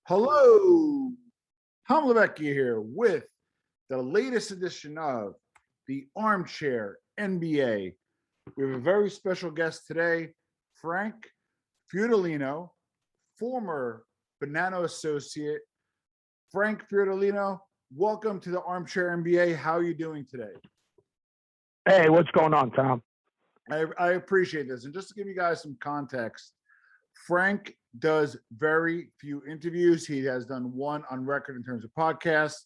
Hello, Tom Levecchia here with the latest edition of the Armchair NBA. We have a very special guest today, Frank Fiordilino, former Bonanno associate. Frank Fiordilino, welcome to the Armchair NBA. How are you doing today? Hey, what's going on, Tom? I appreciate this. And just to give you guys some context, Frank does very few interviews. He has done one on record in terms of podcasts.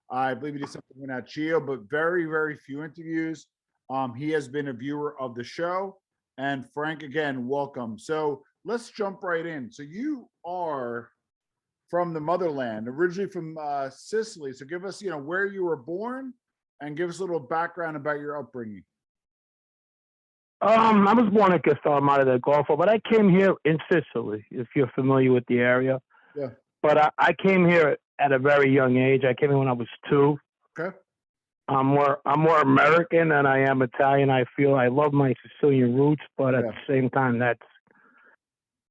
I believe he did something with Nat Geo, but very, very few interviews. He has been a viewer of the show. And Frank, again, welcome. So let's jump right in. So you are from the motherland, originally from Sicily. So give us, where you were born and give us a little background about your upbringing. I was born in Castellamare del Golfo, but I came here in Sicily, if you're familiar with the area. Yeah. But I came here at a very young age. I came here when I was 2. Okay. I'm more American than I am Italian. I feel I love my Sicilian roots, but at the same time,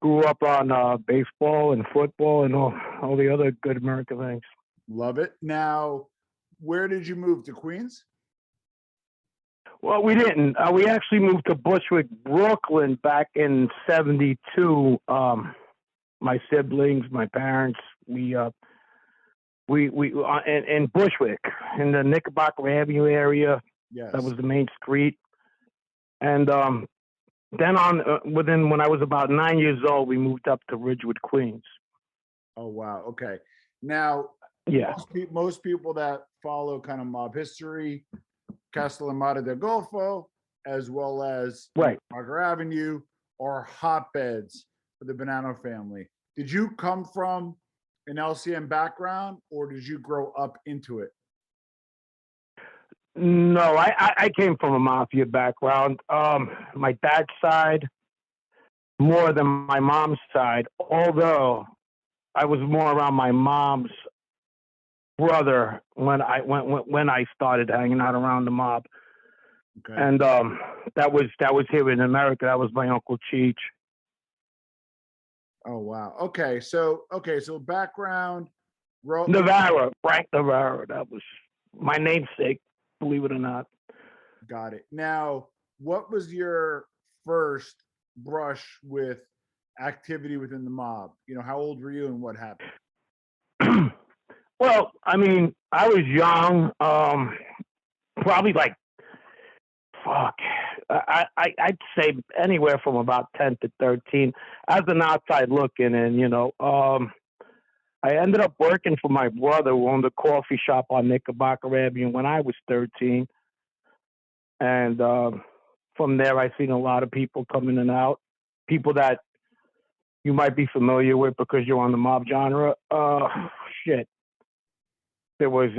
grew up on baseball and football and all the other good American things. Love it. Now, where did you move to? Queens? Well, we didn't. We actually moved to Bushwick, Brooklyn back in '72. My siblings, my parents, we in Bushwick, in the Knickerbocker Avenue area. Yes. That was the main street. And then when I was about 9 years old, we moved up to Ridgewood, Queens. Oh, wow. Okay. Now, yeah, most people that follow kind of mob history, Castellamare del Golfo, as well as Parker Avenue, are hotbeds for the Bonanno family. Did you come from an LCM background, or did you grow up into it? No, I came from a Mafia background. My dad's side more than my mom's side, although I was more around my mom's brother when I started hanging out around the mob. Okay. And that was here in America. That was my Uncle Cheech. Oh wow. Okay, so background. Navarro, Frank Navarro. That was my namesake, believe it or not. Got it. Now, what was your first brush with activity within the mob? How old were you and what happened? Well, I mean, I was young, probably like, I'd say anywhere from about 10 to 13 as an outside looking. And, I ended up working for my brother who owned a coffee shop on Knickerbocker Avenue when I was 13. And from there, I seen a lot of people come in and out, people that you might be familiar with because you're on the mob genre. There was,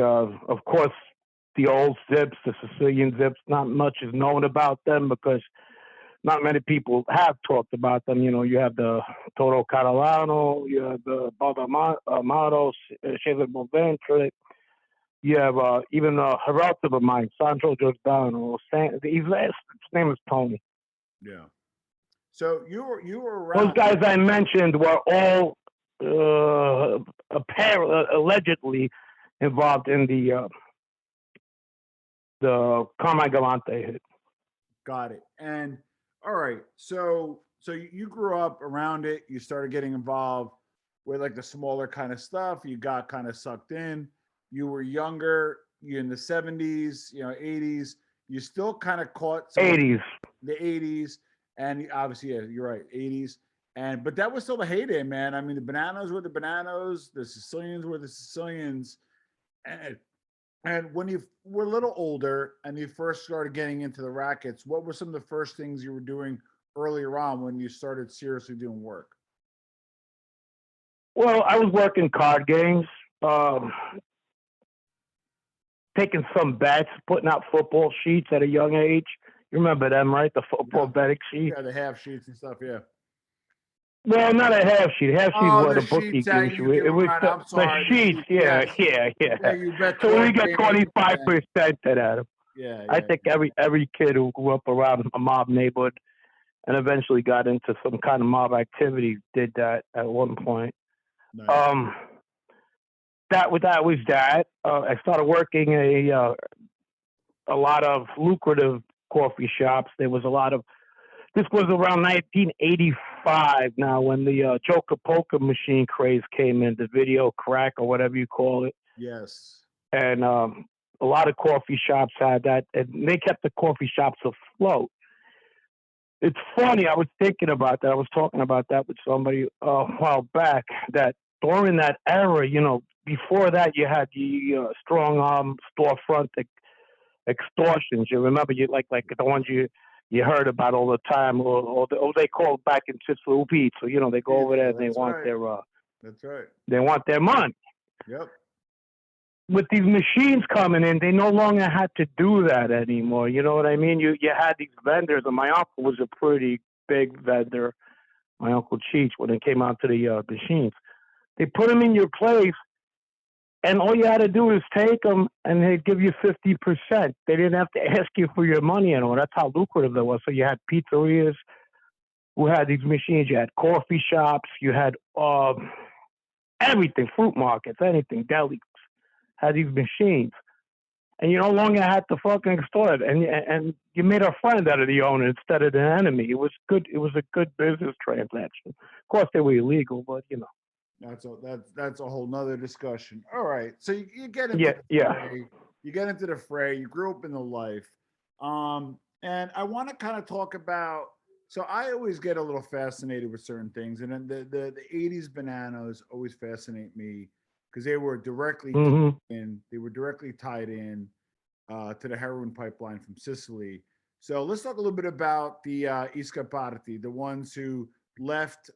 of course, the old Zips, the Sicilian Zips. Not much is known about them because not many people have talked about them. You have the Toro Catalano, you have the Baldamaros, Cesar Boventre. You have even a relative of mine, Sandro Giordano. His last name is Tony. Yeah. So you were around. Those guys I mentioned were all allegedly involved in the Carmine Galante hit. Got it. And all right, so you grew up around it. You started getting involved with like the smaller kind of stuff. You got kind of sucked in. You were younger. You in the 70s, 80s. You still kind of caught 80s. The 80s, and obviously, yeah, you're right, 80s. But that was still the heyday, man. I mean, the Bonannos were the Bonannos. The Sicilians were the Sicilians. And when you were a little older and you first started getting into the rackets, what were some of the first things you were doing earlier on when you started seriously doing work? Well, I was working card games, taking some bets, putting out football sheets at a young age. You remember them, right? The football betting sheets? Yeah, the half sheets and stuff, yeah. Well, not a half sheet. Half sheet was the bookie gives you. It was the sheets. Yeah. You bet. So we got 25% at them. Yeah. I think every kid who grew up around a mob neighborhood and eventually got into some kind of mob activity did that at one point. Nice. that was that. I started working a lot of lucrative coffee shops. There was a lot of. This was around 1985. Now, when the Joker Poker machine craze came in, the video crack or whatever you call it. Yes. And a lot of coffee shops had that, and they kept the coffee shops afloat. It's funny. I was thinking about that. I was talking about that with somebody a while back. That during that era, before that, you had the strong arm storefront extortions. You remember, you like the ones you heard about all the time, or they called back in Sicilian. So they go over there and they want right. their That's right. They want their money. Yep. With these machines coming in, they no longer had to do that anymore. You know what I mean? You had these vendors, and my uncle was a pretty big vendor. My Uncle Cheech, when it came out to the machines, they put them in your place, and all you had to do is take them, and they'd give you 50%. They didn't have to ask you for your money anymore. That's how lucrative that was. So you had pizzerias who had these machines. You had coffee shops. You had everything, fruit markets, anything, delis had these machines. And you no longer had to fucking extort it. And you made a friend out of the owner instead of the enemy. It was good. It was a good business transaction. Of course, they were illegal, but That's a whole nother discussion. All right, so you get into the fray. You get into the fray. You grew up in the life, and I want to kind of talk about. So I always get a little fascinated with certain things, and then the '80s Bonannos always fascinate me because they were directly they were directly tied in to the heroin pipeline from Sicily. So let's talk a little bit about the Iscaparti, the ones who left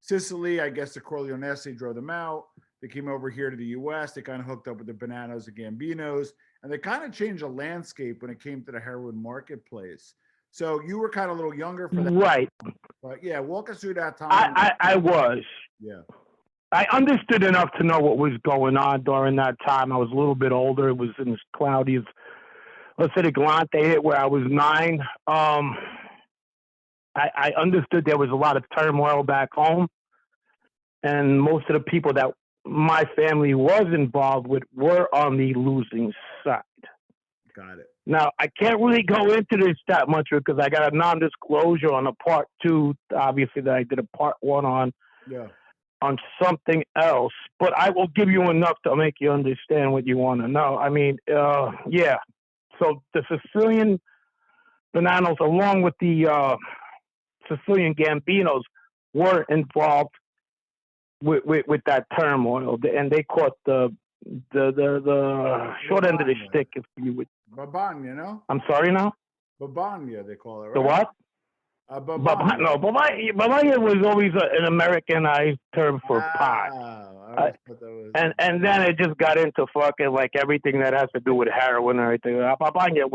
Sicily. I guess the Corleonesi drove them out. They came over here to the U.S. They kind of hooked up with the Bonannos and Gambinos, and they kind of changed the landscape when it came to the heroin marketplace. So you were kind of a little younger for that, right? But yeah, walk us through that time. I was. Yeah. I understood enough to know what was going on during that time. I was a little bit older. It was in as cloudy as, let's say, the Galante hit where I was 9. I understood there was a lot of turmoil back home, and most of the people that my family was involved with were on the losing side. Got it. Now, I can't really go into this that much because I got a non-disclosure on a part 2, obviously, that I did a part 1 on. Yeah. On something else, but I will give you enough to make you understand what you want to know. I mean, yeah. So the Sicilian Bonannos, along with the Sicilian Gambinos, were involved with that turmoil, and they caught the short end of the stick, if you would. Babagna, I'm sorry, now. Babagna, they call it, right? The what? Babagna was always an Americanized term for pot. And then it just got into fucking like everything that has to do with heroin and everything. Babagna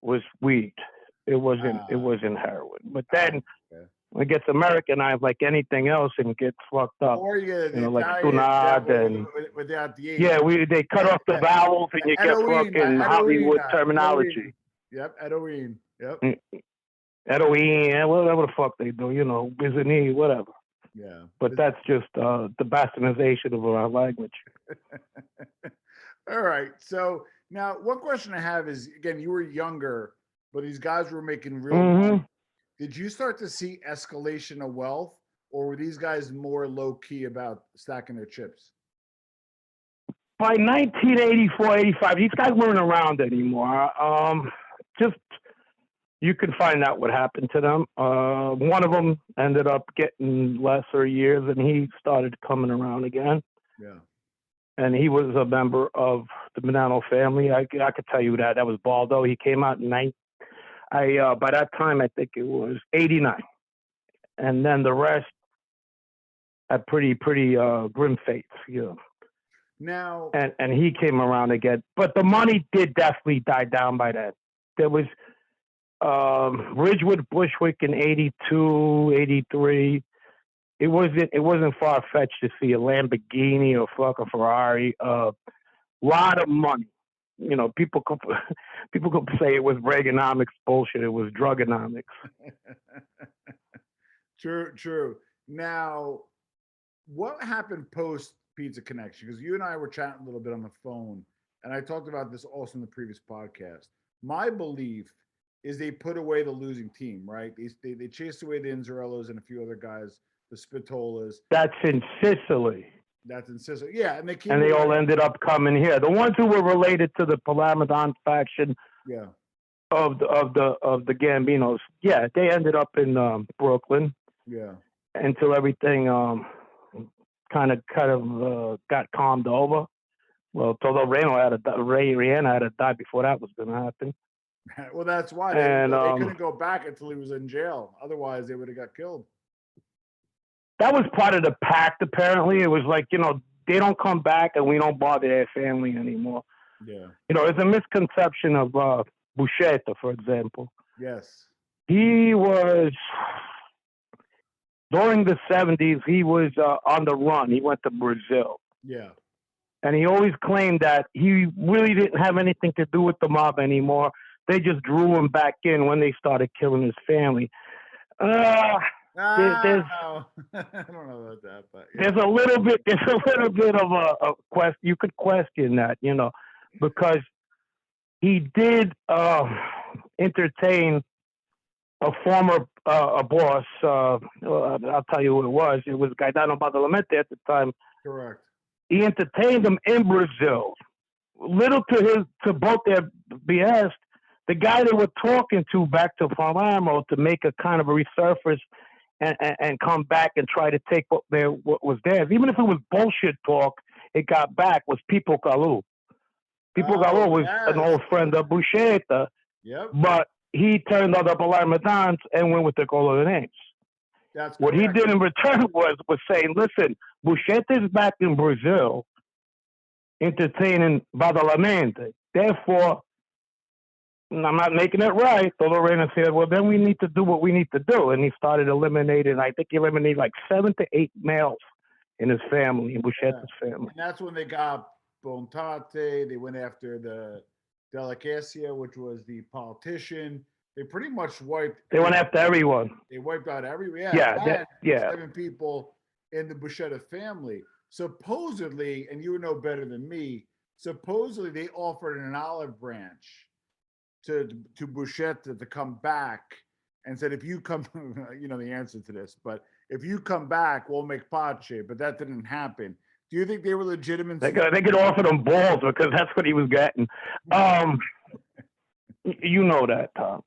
was weed. It wasn't heroin. But then it gets Americanized like anything else and gets fucked up. Or like Stunad and without the H. Yeah, they cut off the vowels and you get fucking Hollywood terminology. Yep, Edoween. Yep. Edoine, whatever the fuck they do, Bizani, whatever. Yeah. But that's just the bastardization of our language. All right. So now one question I have is, again, you were younger, but these guys were making real money. Did you start to see escalation of wealth, or were these guys more low-key about stacking their chips? By 1984, 85, these guys weren't around anymore. You can find out what happened to them. One of them ended up getting lesser years, and he started coming around again. Yeah. And he was a member of the Bonanno family. I could tell you that. That was Baldo. He came out in by that time, I think it was 89. And then the rest had pretty grim fates. Yeah. Now. And he came around again. But the money did definitely die down by then. There was Ridgewood Bushwick in 82, 83. It wasn't far fetched to see a Lamborghini or fucking Ferrari. Lot of money. People could say it was Reaganomics bullshit. It was drugonomics. True. Now, what happened post pizza connection, because you and I were chatting a little bit on the phone, and I talked about this also in the previous podcast. My belief is they put away the losing team, right? They chased away the Inzarellos and a few other guys, the Spatolas. That's in Sicily. That's in Sicily. Yeah, and they came And they all away. ended up coming here. The ones who were related to the Palamedon faction Yeah, of the Gambinos, yeah, they ended up in Brooklyn yeah. until everything kind of got calmed over. Well, although Rihanna had to die before that was going to happen. Well, that's why And they couldn't go back until he was in jail. Otherwise, they would have got killed. that was part of the pact. Apparently, it was like, they don't come back and we don't bother their family anymore. Yeah. There's a misconception of Buscetta, for example. Yes. He was during the 70s. He was on the run. He went to Brazil. Yeah. And he always claimed that he really didn't have anything to do with the mob anymore. They just drew him back in when they started killing his family. No. There's I don't know about that, but yeah. there's a little bit of a question. You could question that, because he did entertain a former a boss. I'll tell you who it was. It was Gaetano Badalamenti at the time. Correct. He entertained them in Brazil. Little to both their behest, the guy they were talking to back to Palermo to make a kind of a resurface and come back and try to take what was theirs. Even if it was bullshit talk, it got back, was Pipo Calu. Pipo Calu was an old friend of Buscetta, Yep. but he turned on the Palermitans and went with the color names. That's what correct. he did in return was saying, listen, Buscetta is back in Brazil entertaining Badalamenti. Therefore, I'm not making it right. So Lorena said, well, then we need to do what we need to do. And he started eliminating, I think he eliminated like 7 to 8 males in his family, in Buscetta's family. And that's when they got Bontate. They went after the Delicacia, which was the politician. They pretty much wiped. They went after everyone. They wiped out everyone. Yeah. 7 people in the Buscetta family. Supposedly, and you would know better than me, supposedly they offered an olive branch to Buscetta to come back and said, if you come, you know the answer to this, but if you come back, we'll make pace. But that didn't happen. Do you think they were legitimate? They could offer them balls because that's what he was getting. You know that, Tom.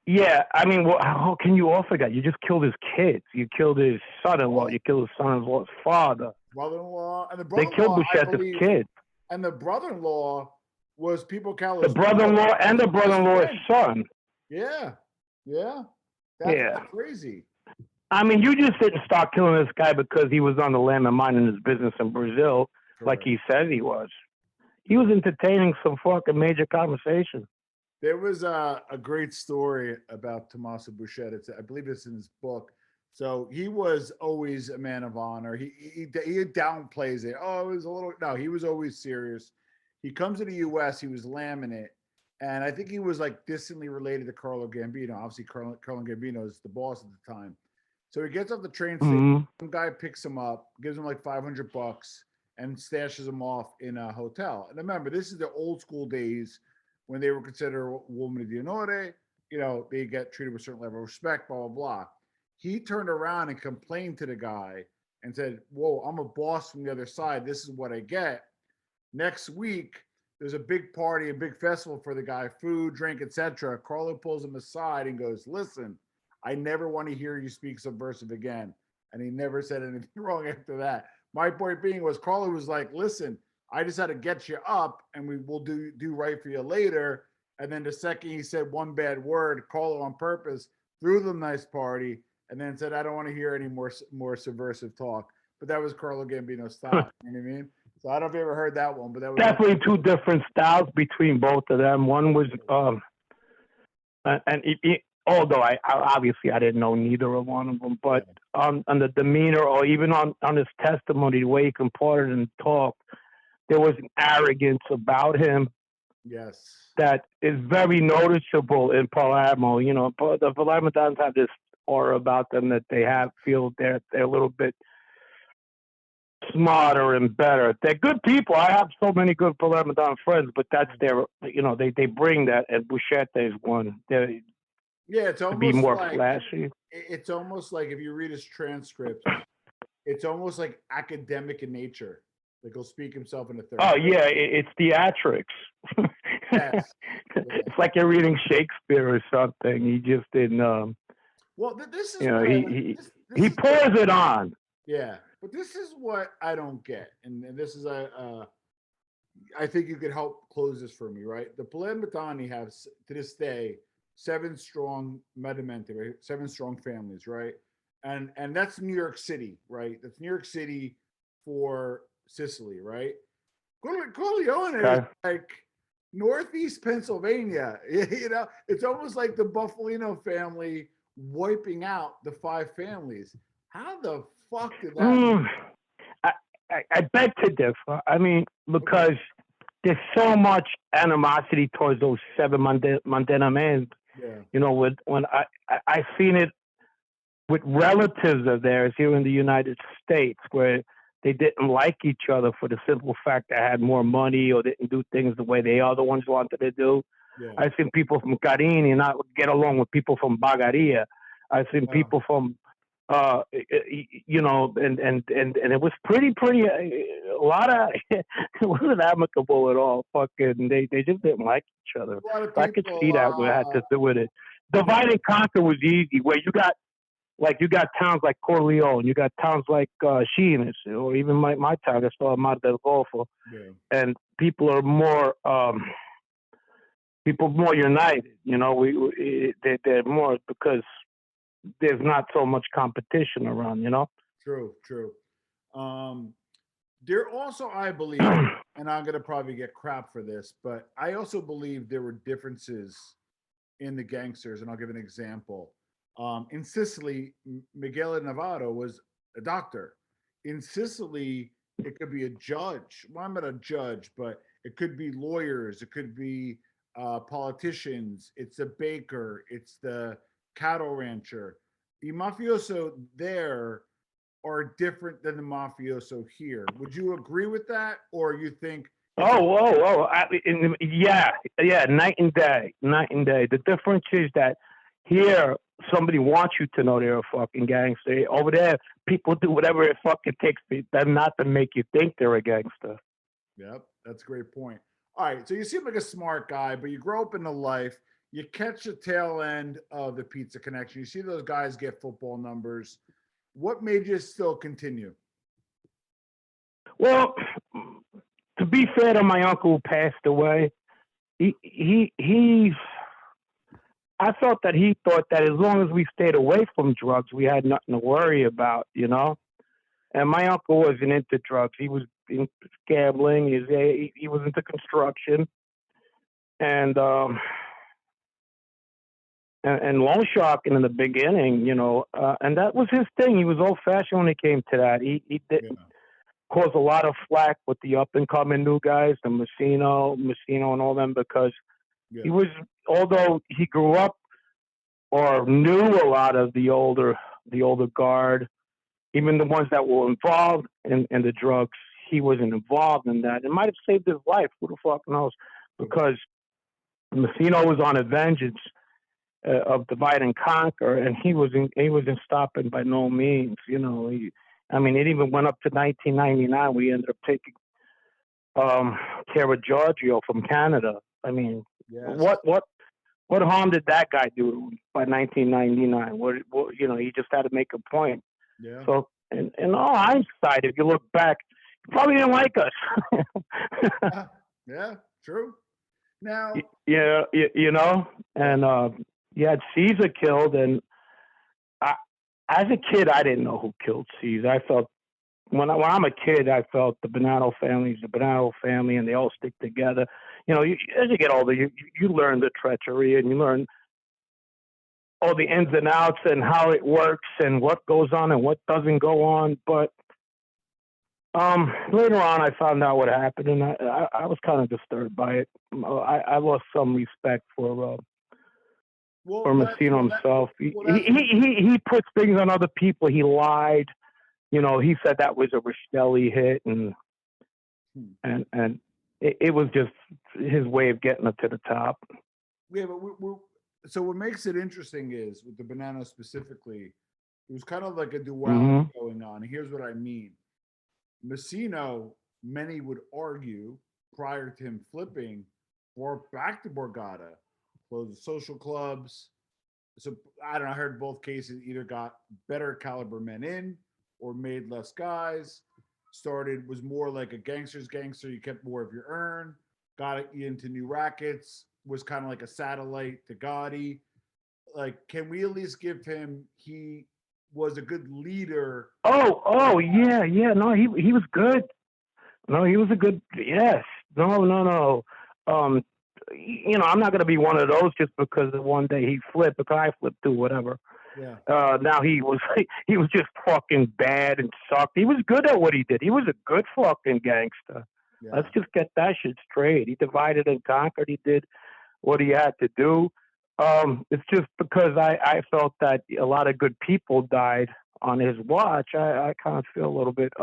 Yeah, I mean, how can you offer that? You just killed his kids. You killed his son-in-law. You killed his son-in-law's father. Brother-in-law and the brother-in-law. They killed Buscetta's kids. And the brother-in-law was Pipo Calu's. The brother-in-law and the brother-in-law's son. Yeah. That's crazy. I mean, you just didn't start killing this guy because he was on the lam and minding his business in Brazil, like he said he was. He was entertaining some fucking major conversation. There was a great story about Tommaso Buscetta. I believe it's in his book. So he was always a man of honor. He downplays it. Oh, it was a little. No, he was always serious. He comes to the U.S. He was lambing it, and I think he was like distantly related to Carlo Gambino. Obviously, Carlo Gambino is the boss at the time. So he gets off the train station. Some guy picks him up, gives him like $500, and stashes him off in a hotel. And remember, this is the old school days when they were considered uomini di onore. You know, they get treated with a certain level of respect, blah, blah, blah. He turned around and complained to the guy and said, whoa, I'm a boss from the other side. This is what I get. Next week, there's a big party, a big festival for the guy, food, drink, etc. Carlo pulls him aside and goes, listen, I never want to hear you speak subversive again. And he never said anything wrong after that. My point being was Carlo was like, listen, I just had to get you up and we will do right for you later. And then the second he said one bad word, Carlo on purpose threw them nice party and then said, I don't want to hear any more subversive talk. But that was Carlo Gambino's style. You know what I mean? So I don't know if you ever heard that one, but that was definitely two different styles between both of them. One was, although I obviously I didn't know neither of one of them, but on the demeanor or even on his testimony, the way he comported and talked, there was an arrogance about him. Yes. That is very noticeable in Palermo. You know, the Palermitans have this aura about them that they feel they're a little bit smarter and better. They're good people. I have so many good Palermo friends, but that's their, they bring that, and Buscetta is one. They're, Yeah, it's to be almost more like flashy. it's almost like if you read his transcripts, it's almost like academic in nature. Like he'll speak himself in the third. Oh yeah, it's theatrics. Yes. Yeah. It's like you're reading Shakespeare or something. He just didn't. Well, this is he pours it on. Yeah, but this is what I don't get, and this is I think you could help close this for me, right? The Palermitani have to this day 7 strong medimenti, right? 7 strong families, right? And that's New York City, right? That's New York City for Sicily, right? Corleone is like Northeast Pennsylvania. It's almost like the Buffalino family wiping out the 5 families. How the fuck did that? I beg to differ. I mean, because there's so much animosity towards those 7 Montana men. Yeah. When I seen it with relatives of theirs here in the United States, where they didn't like each other for the simple fact they had more money or didn't do things the way the other ones wanted to do. Yeah. I've seen people from Carini not get along with people from Bagaria. I've seen people from, and it was pretty, a lot of, it wasn't amicable at all. Fucking, they just didn't like each other. I could see that where it had to do with it. Divide and conquer was easy, where you got towns like Corleone, you got towns like Sheenis, or even my town, that's called Mar del Golfo, and people are more united. They're more because there's not so much competition around. True. There also, I believe, and I'm gonna probably get crap for this, but I also believe there were differences in the gangsters, and I'll give an example. In Sicily, Miguel Navarro was a doctor. In Sicily, it could be a judge. Well, I'm not a judge, but it could be lawyers. It could be politicians. It's a baker. It's the cattle rancher. The mafioso there are different than the mafioso here. Would you agree with that, or you think? Yeah, night and day. The difference is that here, somebody wants you to know they're a fucking gangster. Over there, people do whatever it fucking takes them not to make you think they're a gangster. Yep, that's a great point. All right, so you seem like a smart guy, but you grow up in the life. You catch the tail end of the pizza connection. You see those guys get football numbers. What made you still continue? Well, to be fair to my uncle who passed away, he I felt that he thought that as long as we stayed away from drugs, we had nothing to worry about, And my uncle wasn't into drugs. He was into gambling. He was into construction. And loan sharking in the beginning, and that was his thing. He was old-fashioned when it came to that. He didn't cause a lot of flack with the up-and-coming new guys, the Messino and all them, because he was, although he grew up or knew a lot of the older guard, even the ones that were involved in the drugs, he wasn't involved in that. It might have saved his life. Who the fuck knows? Because Messino was on a vengeance of divide and conquer, and he wasn't stopping by no means. It even went up to 1999. We ended up taking care of Giorgio from Canada. I mean, what harm did that guy do by 1999? What he just had to make a point. Yeah. So, in all hindsight, if you look back, he probably didn't like us. Yeah, true. Now. Yeah, and you had Caesar killed, and as a kid, I didn't know who killed Caesar. I felt when I'm a kid, I felt the Bonanno family is the Bonanno family, and they all stick together. As you get older, you learn the treachery, and you learn all the ins and outs and how it works and what goes on and what doesn't go on. But later on, I found out what happened, and I was kind of disturbed by it. I lost some respect for Messino himself. He puts things on other people. He lied. he said that was a Rastelli hit, and it was just his way of getting up to the top. Yeah, but so what makes it interesting is with the Bonanno specifically, it was kind of like a duality going on. Here's what I mean. Messino, many would argue, prior to him flipping, brought back to Borgata, closed the social clubs. So I don't know, I heard both cases either got better caliber men in or made less guys. Was more like a gangster's gangster. You kept more of your earn, got it into new rackets, was kind of like a satellite to Gotti. Like, can we at least give him, he was a good leader? Yeah. No, he was good. No, he was a good, yes. No. I'm not going to be one of those just because one day he flipped, because I flipped too, whatever. Yeah. Now he was just fucking bad and sucked. He was good at what he did. He was a good fucking gangster. Yeah. Let's just get that shit straight. He divided and conquered. He did what he had to do. It's just because I felt that a lot of good people died on his watch. I kind of feel a little bit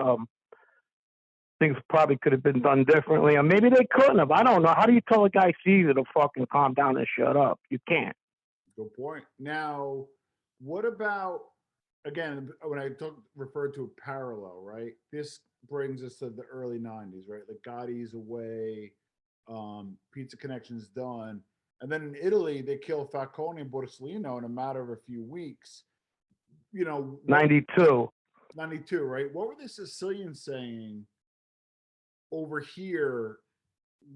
things probably could have been done differently, or maybe they couldn't have. I don't know. How do you tell a guy Caesar to fucking calm down and shut up? You can't. Good point. Now, what about, again, when I referred to a parallel, right? This brings us to the early 90s, right? Like Gotti's away, Pizza Connection's done. And then in Italy, they kill Falcone and Borsellino in a matter of a few weeks. 92, right? What were the Sicilians saying over here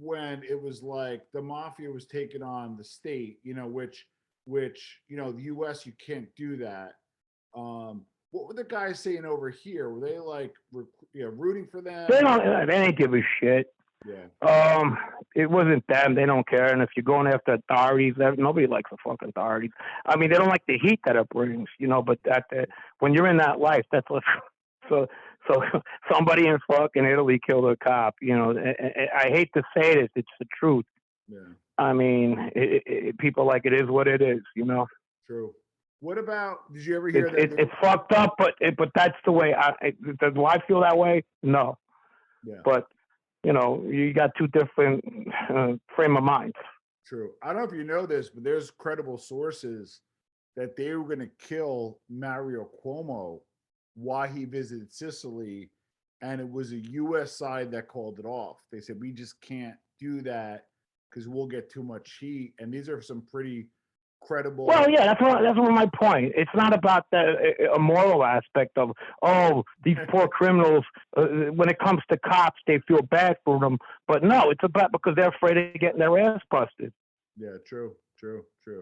when it was like the mafia was taking on the state, which the US, you can't do that. What were the guys saying over here? Were they like rooting for them? They ain't give a shit. Yeah. It wasn't them. They don't care. And if you're going after authorities, nobody likes the fucking authorities. I mean, they don't like the heat that it brings, but when you're in that life, that's what. So somebody in fucking Italy killed a cop. I hate to say this, it's the truth. Yeah. I mean, people like it is what it is. True. What about? Did you ever hear that? It's fucked up, but that's the way. Do I feel that way? No. Yeah. But you got two different frame of minds. True. I don't know if you know this, but there's credible sources that they were going to kill Mario Cuomo while he visited Sicily, and it was a U.S. side that called it off. They said, we just can't do that because we'll get too much heat. And these are some pretty credible. Well, yeah, that's what my point. It's not about a moral aspect of, these poor criminals. When it comes to cops, they feel bad for them. But no, it's about because they're afraid of getting their ass busted. Yeah, true.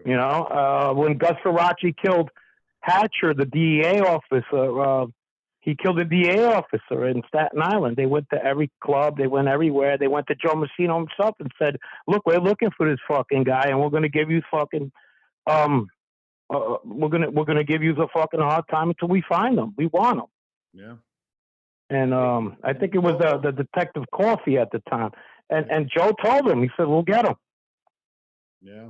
When Gus Faraci killed Hatcher, the DEA officer, he killed a DEA officer in Staten Island. They went to every club. They went everywhere. They went to Joe Messino himself and said, look, we're looking for this fucking guy, and we're going to give you fucking we're gonna give you the fucking hard time until we find them. We want them. Yeah. And I think it was the detective Coffey at the time, and Joe told him. He said, "We'll get him." Yeah.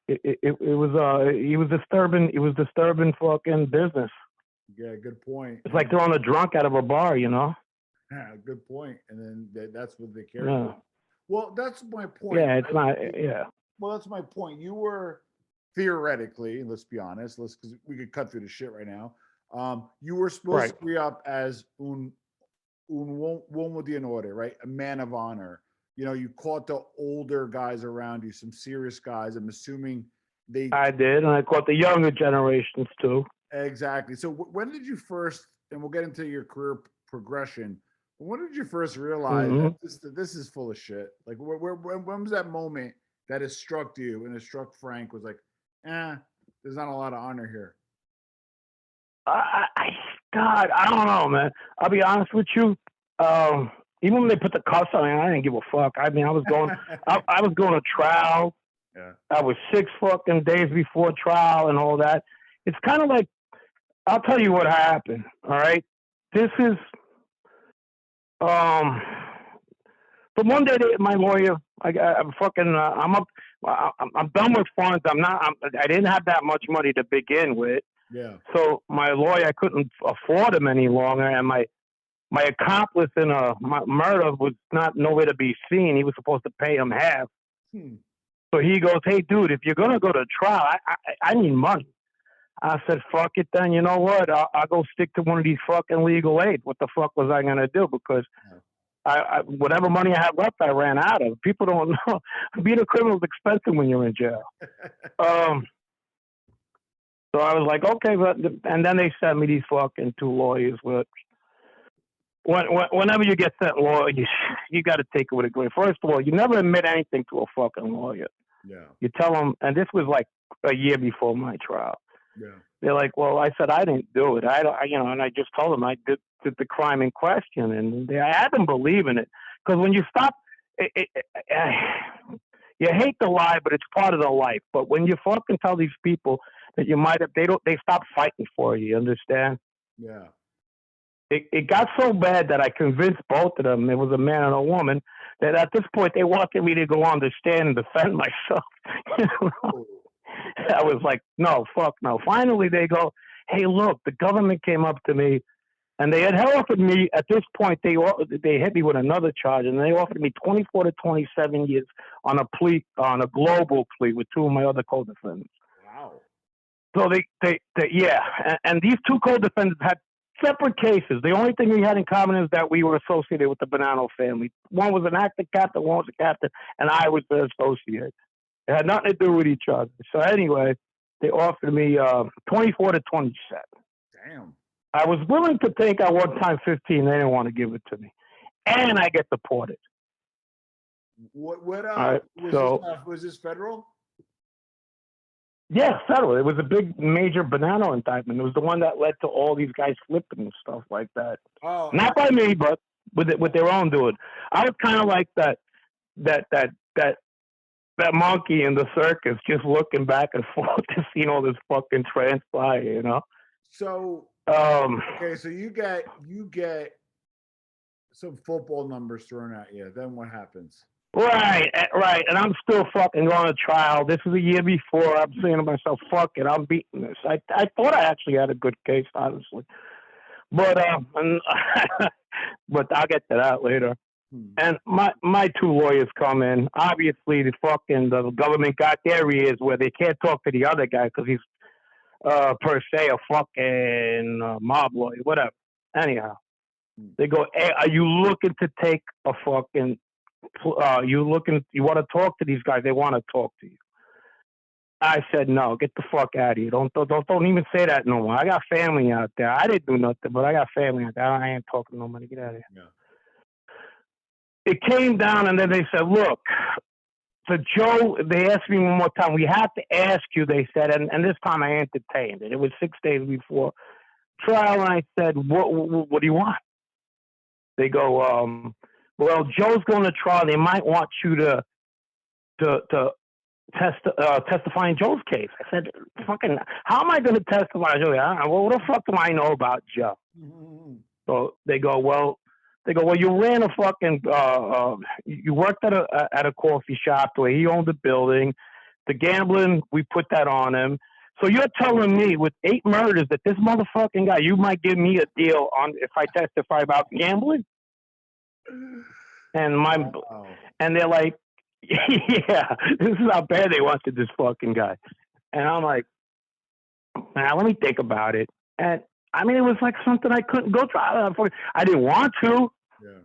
It was disturbing. It was disturbing fucking business. Yeah, good point. It's like throwing a drunk out of a bar, Yeah, good point. And then that's what they care about. Well, that's my point. Yeah, it's not. Yeah. Well, that's my point. You were theoretically, let's be honest, because we could cut through the shit right now. You were supposed to be up as un uomo di onore, right? A man of honor. You caught the older guys around you, some serious guys. I'm assuming I did, and I caught the younger generations too. Exactly. So when did you first, and we'll get into your career progression, when did you first realize that this is full of shit? Like, when was that moment that it struck you and it struck Frank was like, there's not a lot of honor here? God, I don't know, man. I'll be honest with you. Even when they put the cuffs on me, I didn't give a fuck. I mean, I was going, I was going to trial. Yeah. I was 6 fucking days before trial and all that. It's kind of like, I'll tell you what happened. All right. This is, but one day my lawyer, I'm done with funds. I didn't have that much money to begin with. Yeah. So my lawyer, I couldn't afford him any longer, and my accomplice in a murder was not nowhere to be seen. He was supposed to pay him half. So he goes, "Hey, dude, if you're gonna go to trial, I need money." I said, "Fuck it, then. You know what? I'll go stick to one of these fucking legal aid. What the fuck was I gonna do? Because I whatever money I had left, I ran out of. People don't know. Being a criminal is expensive when you're in jail." So I was like, okay, and then they sent me these fucking two lawyers. But whenever you get sent lawyer, you got to take it with a grain. First of all, you never admit anything to a fucking lawyer. Yeah. You tell them, and this was like a year before my trial. Yeah. They're like, "Well," I said, "I didn't do it. And I just told them I did the crime in question, and I had them believe in it, because when you stop, you hate to lie, but it's part of the life. But when you fucking tell these people that you might have, they stop fighting for you. You understand?" Yeah. It got so bad that I convinced both of them, it was a man and a woman, that at this point they wanted me to go on the stand and defend myself. I was like, no, fuck no. Finally, they go, "Hey, look, the government came up to me, and they had offered me, at this point, they hit me with another charge, and they offered me 24 to 27 years on a global plea with two of my other co-defendants." Wow. So and these two co-defendants had separate cases. The only thing we had in common is that we were associated with the Bonanno family. One was an acting captain, one was a captain, and I was the associate. It had nothing to do with each other. So anyway, they offered me 24 to 27. Damn. I was willing to take at one time 15. They didn't want to give it to me, and I get deported. What was this federal? Yeah, federal. It was a big, major Bonanno indictment. It was the one that led to all these guys flipping and stuff like that. Oh, not by me, but with their own doing. I was kind of like that monkey in the circus, just looking back and forth to see all this fucking transpire, you know. So okay, so you get some football numbers thrown at you. Then what happens? Right. And I'm still fucking going to trial. This is a year before. I'm saying to myself, fuck it, I'm beating this. I thought I actually had a good case, honestly. But but I'll get to that later. And my two lawyers come in. Obviously, the government got their ears where they can't talk to the other guy because he's per se a fucking mob lawyer, whatever. Anyhow, they go, "Hey, are you looking to take a fucking? You want to talk to these guys? They want to talk to you." I said, "No, get the fuck out of here. Don't even say that no more. I got family out there. I didn't do nothing, but I got family out there. I ain't talking to nobody. Get out of here." Yeah. It came down, and then they said, "Look, so Joe," they asked me one more time, "We have to ask you," they said, and this time I entertained it. It was 6 days before trial, and I said, what do you want?" They go, "Well, Joe's going to trial. They might want you to testify in Joe's case." I said, "Fucking, how am I going to testify in Joe? Well, what the fuck do I know about Joe?" So they go, well, "You ran a fucking, you worked at a coffee shop where he owned the building. The gambling, we put that on him. So you're telling me with 8 murders that this motherfucking guy, you might give me a deal on if I testify about gambling?" And and they're like, "Yeah, this is how bad they wanted this fucking guy." And I'm like, "Now let me think about it." And I mean, it was like something I couldn't go try. I didn't want to. Yeah.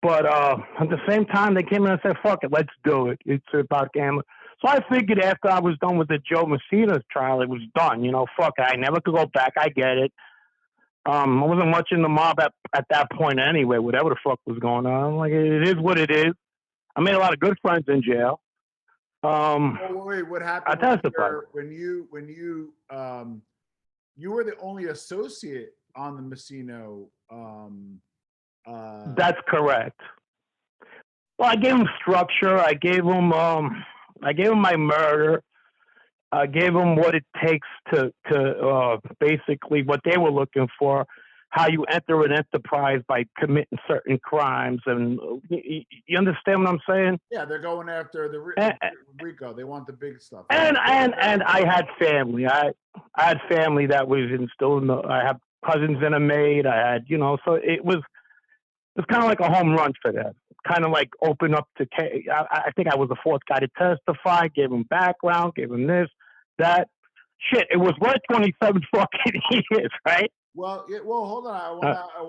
But at the same time, they came in and said, "Fuck it, let's do it. It's about gambling." So I figured after I was done with the Joe Messina's trial, it was done. You know, fuck it. I never could go back. I get it. I wasn't much in the mob at that point anyway, whatever the fuck was going on. I'm like, it is what it is. I made a lot of good friends in jail. Wait, what happened I testified. when you were the only associate on the Messino? That's correct. Well, I gave him structure. I gave him my murder. I gave him what it takes to basically what they were looking for, how you enter an enterprise by committing certain crimes, and you understand what I'm saying? Yeah, they're going after the Rico. They want the big stuff. And I had family. I had family that was instilled in I have cousins in a maid. I had, so it was kind of like a home run for them. Kind of like open up to, I think I was the fourth guy to testify, gave him background, gave him this, that. Shit, it was worth 27 fucking years, right? Well, hold on. I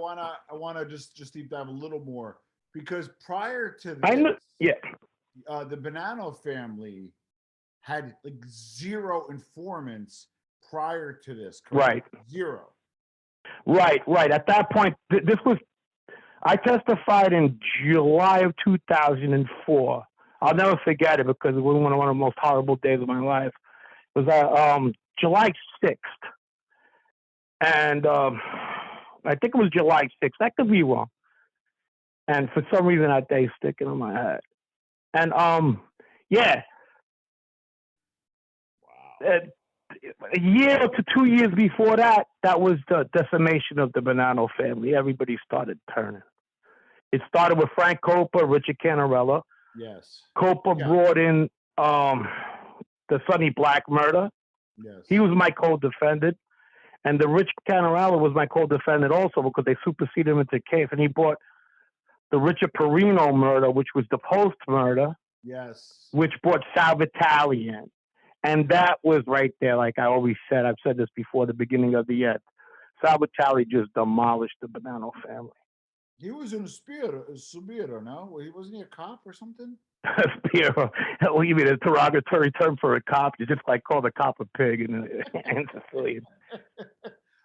wanna just deep dive a little more, because prior to this, the Bonanno family had like zero informants prior to this. Correct? Right. Zero. Right. At that point, I testified in July of 2004. I'll never forget it because it was one of the most horrible days of my life. It was July 6th. And I think it was July 6th. I could be wrong. And for some reason that day sticking in my head. And yeah. Wow. A year to 2 years before that, that was the decimation of the Bonanno family. Everybody started turning. It started with Frank Copa, Richard Canarella. Yes. Copa brought in the Sonny Black murder. Yes. He was my co-defendant. And the Rich Canarella was my co-defendant also because they superseded him into the case. And he brought the Richard Perino murder, which was the Post murder. Yes. Which brought Sal Vitale in. And that was right there, like I always said. I've said this before the beginning of the end. Sal Vitale just demolished the Bonanno family. He was in a Subiro, no? Wasn't he a cop or something? Spiro. What do you mean, a derogatory term for a cop? You just like call the cop a pig in Sicilian.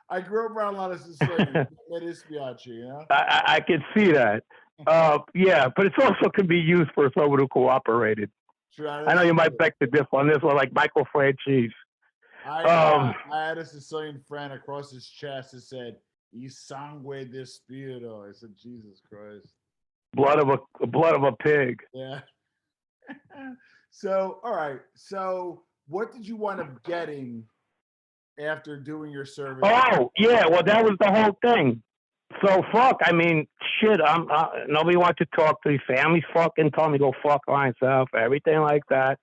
I grew up around a lot of Sicilians. It is Spiaci, I can see that. Yeah, but it also can be used for someone who cooperated. Sure, I know you might beg to differ on this one, like Michael Franchise. I had a Sicilian friend across his chest that said, "I sangue di spirito." I said, Jesus Christ. Blood of a pig. Yeah. So, all right. So, what did you wind up getting after doing your service? Oh, yeah. Well, that was the whole thing. So, fuck. I mean, shit. Nobody wants to talk to me. Family's fucking told me to go fuck myself. Everything like that.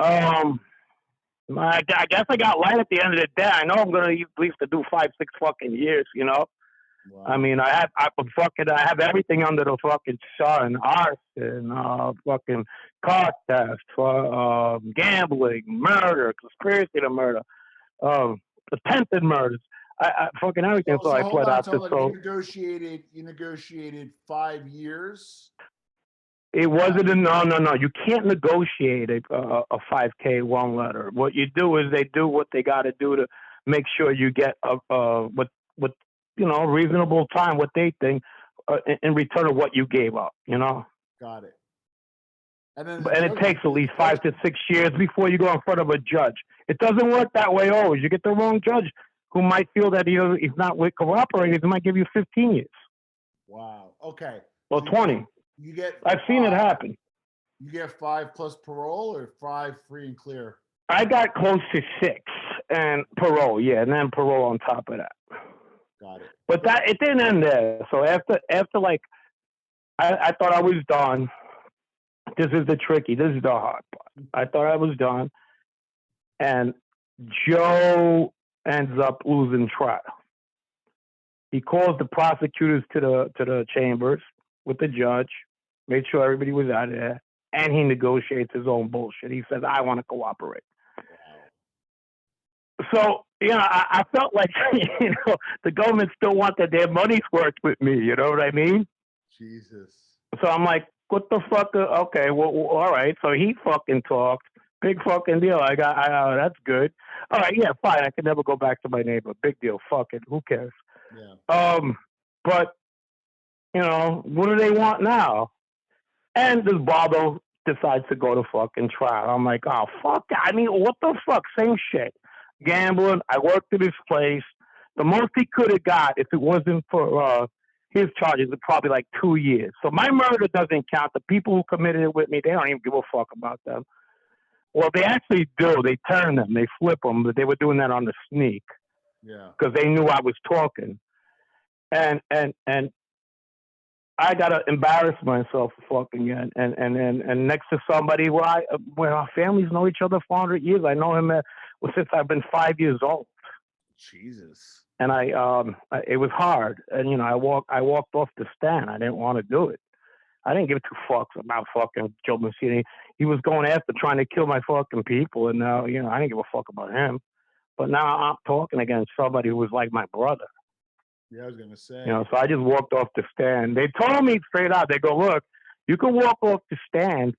I guess I got light at the end of the day. I know I'm gonna at least do 5-6 fucking years. Wow. I mean, I have everything under the fucking sun: arson, fucking car theft, gambling, murder, conspiracy to murder, attempted murders. I fucking everything. So I pled out to. So you negotiated 5 years. It wasn't no. You can't negotiate a 5K one letter. What you do is they do what they got to do to make sure you get what reasonable time, what they think, in return of what you gave up. Got it. And it takes at least 5 to 6 years before you go in front of a judge. It doesn't work that way always. You get the wrong judge who might feel that he's not cooperating. He might give you 15 years. Wow. Okay. Well, 20. You get. I've seen it happen. You get 5 plus parole, or 5 free and clear? I got close to 6 and parole, and then parole on top of that. Got it. But it didn't end there. So after like, I thought I was done. This is the hard part. I thought I was done, and Joe ends up losing trial. He calls the prosecutors to the chambers with the judge, made sure everybody was out of there, and he negotiates his own bullshit. He says, "I want to cooperate." Wow. So, I felt like, the government still wanted their money's worth with me. You know what I mean? Jesus. So I'm like, what the fuck? Okay, well, all right. So he fucking talked. Big fucking deal. That's good. All right, yeah, fine. I can never go back to my neighbor. Big deal. Fuck it. Who cares? Yeah. But, what do they want now? And this Bardo decides to go to fucking trial. I'm like, oh, fuck that. I mean, what the fuck? Same shit. Gambling. I worked at this place. The most he could have got, if it wasn't for his charges, is probably like 2 years. So my murder doesn't count. The people who committed it with me, they don't even give a fuck about them. Well, they actually do. They turn them. They flip them. But they were doing that on the sneak. Yeah. Because they knew I was talking. and I gotta embarrass myself fucking and next to somebody where our families know each other for 100 years. I know him since I've been 5 years old. Jesus. And it was hard. And I walked off the stand. I didn't want to do it. I didn't give two fucks about fucking Joe Mancini. He was going after trying to kill my fucking people, and now I didn't give a fuck about him. But now I'm talking against somebody who was like my brother. Yeah, I was gonna say. So I just walked off the stand. They told me straight out. They go, look, you can walk off the stand.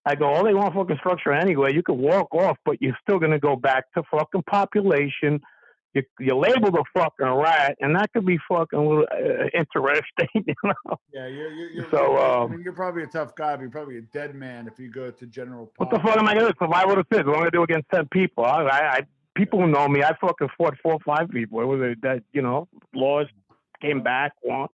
I go, oh, they want fucking structure anyway. You can walk off, but you're still gonna go back to fucking population. You're labeled a fucking rat, and that could be fucking a little interesting, Yeah, So, you're probably a tough guy, but you're probably a dead man if you go to general. What the fuck am I gonna do? Survival of the fittest. What am I gonna do against 10 people? People who know me, I fucking fought 4 or 5 people. It was that lost, came back, won,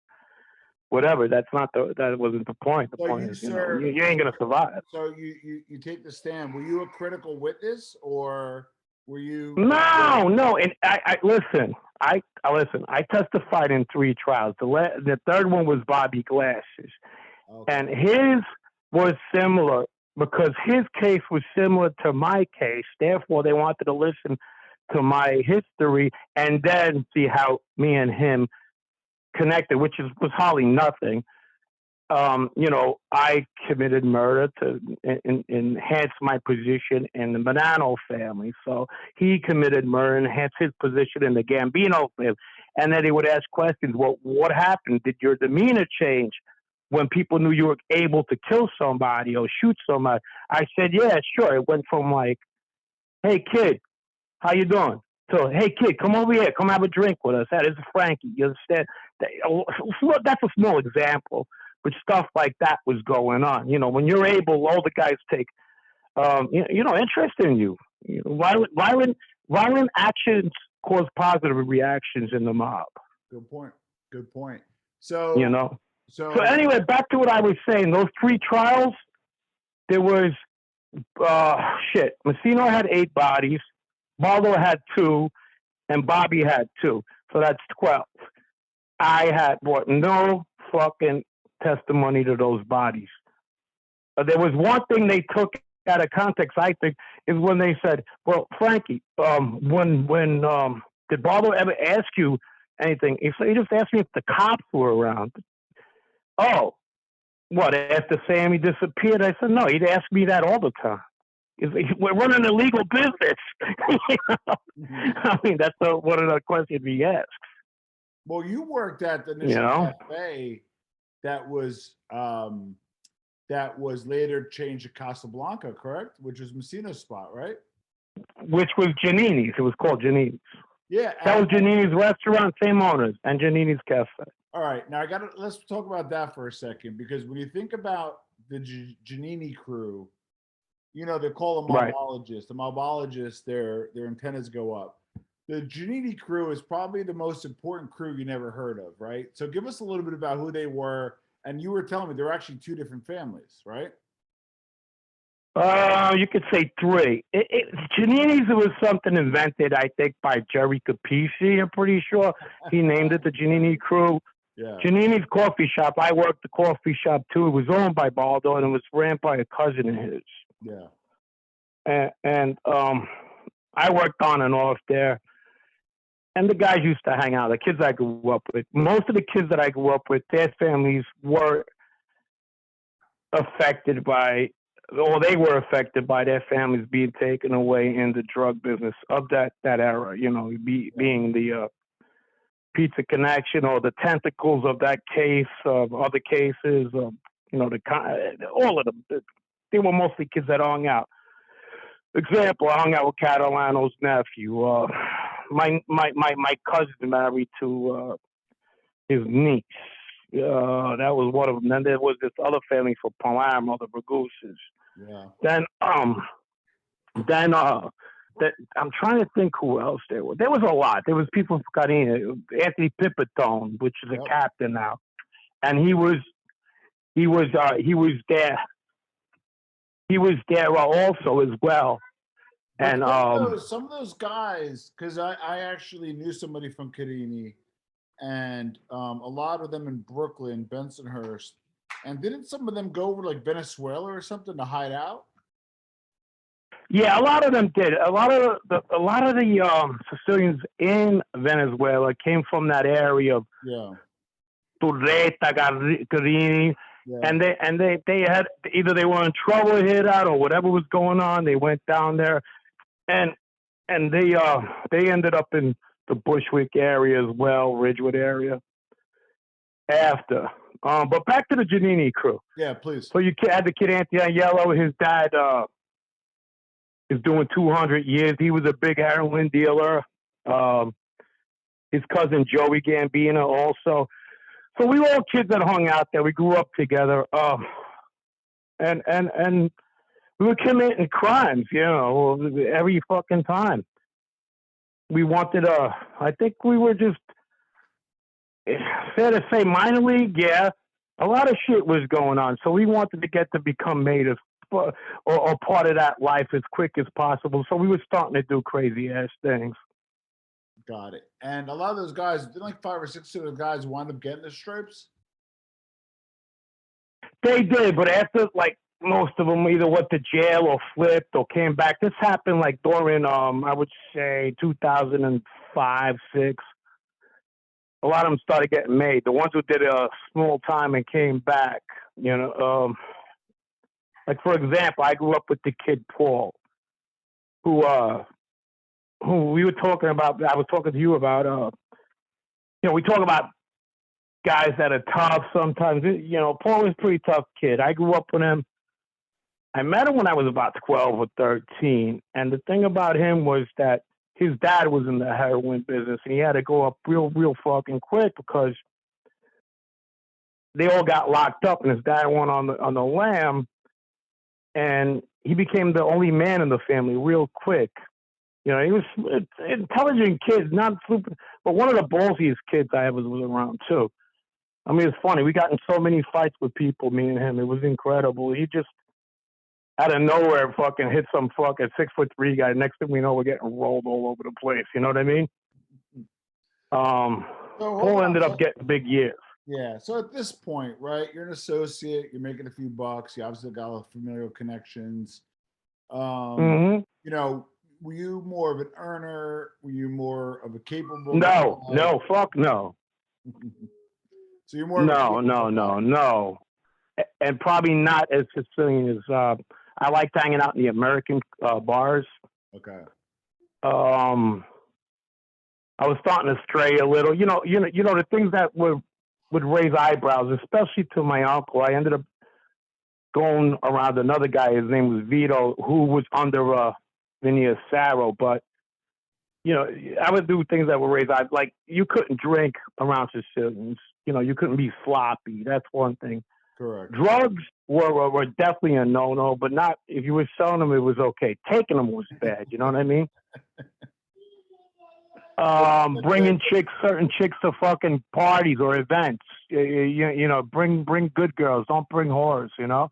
whatever. That wasn't the point. The point is, you ain't gonna survive. So you take the stand. Were you a critical witness, or were you? No. And I listen. I testified in 3 trials. The third one was Bobby Glasses, okay. And his was similar because his case was similar to my case. Therefore, they wanted to listen to my history and then see how me and him connected, which was hardly nothing. I committed murder to enhance my position in the Bonanno family. So he committed murder and enhanced his position in the Gambino family. And then he would ask questions. Well, what happened? Did your demeanor change when people knew you were able to kill somebody or shoot somebody? I said, yeah, sure. It went from like, hey, kid, how you doing? So, hey, kid, come over here. Come have a drink with us. Hey, this is Frankie. You understand? That's a small example. But stuff like that was going on. When you're able, all the guys take, interest in you. Violent actions cause positive reactions in the mob. Good point. So, So anyway, back to what I was saying. Those 3 trials, there was, Mancino had 8 bodies, Baldo had 2, and Bobby had 2. So that's 12. I had brought no fucking testimony to those bodies. There was one thing they took out of context, I think, is when they said, well, Frankie, when did Baldo ever ask you anything? He just asked me if the cops were around. Oh, what, after Sammy disappeared? I said, no, he'd ask me that all the time. We're running a legal business. I mean, that's one of the questions he asks. Well, you worked at the cafe that was later changed to Casablanca, correct? Which was Mancino's spot, right? Which was Giannini's. It was called Giannini's. Yeah, that was Giannini's restaurant, same owners, and Giannini's cafe. All right, now let's talk about that for a second, because when you think about the Giannini crew, they're called a mobologist. Right. The mobologist, their antennas go up. The Giannini crew is probably the most important crew you never heard of, right? So give us a little bit about who they were. And you were telling me there were actually 2 different families, right? You could say 3. Giannini's was something invented, I think, by Jerry Capisci. I'm pretty sure he named it the Giannini crew. Yeah. Giannini's coffee shop. I worked the coffee shop too. It was owned by Baldo, and it was ran by a cousin of his. Yeah. And I worked on and off there. And the guys used to hang out, the kids I grew up with. Most of the kids that I grew up with, their families were affected by, or they were affected by their families being taken away in the drug business of that era, being the Pizza Connection or the tentacles of that case, of other cases, all of them. They were mostly kids that hung out. Example, I hung out with Catalano's nephew. My cousin married to his niece. That was one of them. Then there was this other family from Palermo, the Braguses. Yeah. Then I'm trying to think who else there was. There was a lot. There was people from Carina, Anthony Pipitone, which is a captain now, and he was there. He was there also as well. And some of those guys, because I actually knew somebody from Carini, and a lot of them in Brooklyn, Bensonhurst. And didn't some of them go over like Venezuela or something to hide out? Yeah, a lot of them did. A lot of the Sicilians in Venezuela came from that area of Yeah, Turreta, Carini, yeah, and they had either they were in trouble here that or whatever was going on. They went down there, and they ended up in the Bushwick area as well, Ridgewood area. After, but back to the Giannini crew. yeah. Please. So you had the kid Anthony Aiello. His dad is doing 200 years. He was a big heroin dealer. His cousin Joey Gambino also. So we were all kids that hung out there. We grew up together. And we were committing crimes, every fucking time. We wanted I think we were just, fair to say, minor league, yeah. A lot of shit was going on. So we wanted to get to become natives or part of that life as quick as possible. So we were starting to do crazy ass things. Got it. And a lot of those guys, didn't like 5 or 6 of those guys wind up getting the stripes? They did, but after like most of them either went to jail or flipped or came back. This happened like during I would say 2005, 6. A lot of them started getting made. The ones who did a small time and came back, like for example, I grew up with the kid Paul, who we were talking about. I was talking to you about. We talk about guys that are tough sometimes. Paul was a pretty tough kid. I grew up with him. I met him when I was about 12 or 13. And the thing about him was that his dad was in the heroin business and he had to go up real fucking quick because they all got locked up and his dad went on the lam and he became the only man in the family real quick. He was an intelligent kid, not super, but one of the ballsiest kids I ever was around too. I mean, it's funny. We got in so many fights with people, me and him. It was incredible. He just, out of nowhere, fucking hit some fucking 6'3" guy. Next thing we know, we're getting rolled all over the place. You know what I mean? Paul ended up getting big years. Yeah. So at this point, right, you're an associate. You're making a few bucks. You obviously got all the familial connections. Were you more of an earner? Were you more of a capable? No, fuck no. So you're more. No. And probably not as Sicilian as I liked hanging out in the American bars. Okay. I was starting to stray a little. The things that would raise eyebrows, especially to my uncle. I ended up going around another guy. His name was Vito, who was under Vinny Saro. But I would do things that would raise eyebrows. Like you couldn't drink around Sicilians. You couldn't be sloppy. That's one thing. Correct. Drugs were definitely a no-no, but not if you were selling them, it was okay. Taking them was bad. You know what I mean? Bringing certain chicks to fucking parties or events. Bring good girls. Don't bring whores. Yeah.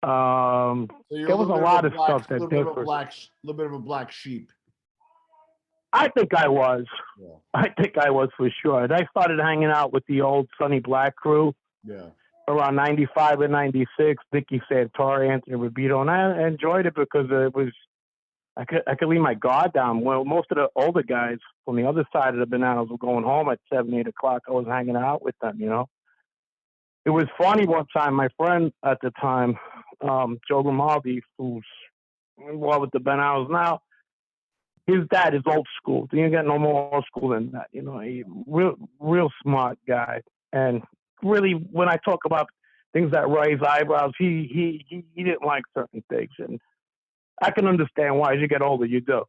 So there was a lot of stuff that differed. A little bit of a black sheep. I think I was. Yeah. I think I was for sure. And I started hanging out with the old Sonny Black crew. Yeah. Around 95 and 96, Nicky Santori, Anthony Rubito, and I enjoyed it because it was, I could leave my guard down. Well, most of the older guys from the other side of the bananas were going home at 7, 8 o'clock. I was hanging out with them, It was funny one time, my friend at the time, Joe Grimaldi, who's involved with the bananas now, his dad is old school. He ain't got no more old school than that, He real smart guy. And really, when I talk about things that raise eyebrows, he didn't like certain things, and I can understand why. As you get older, you do.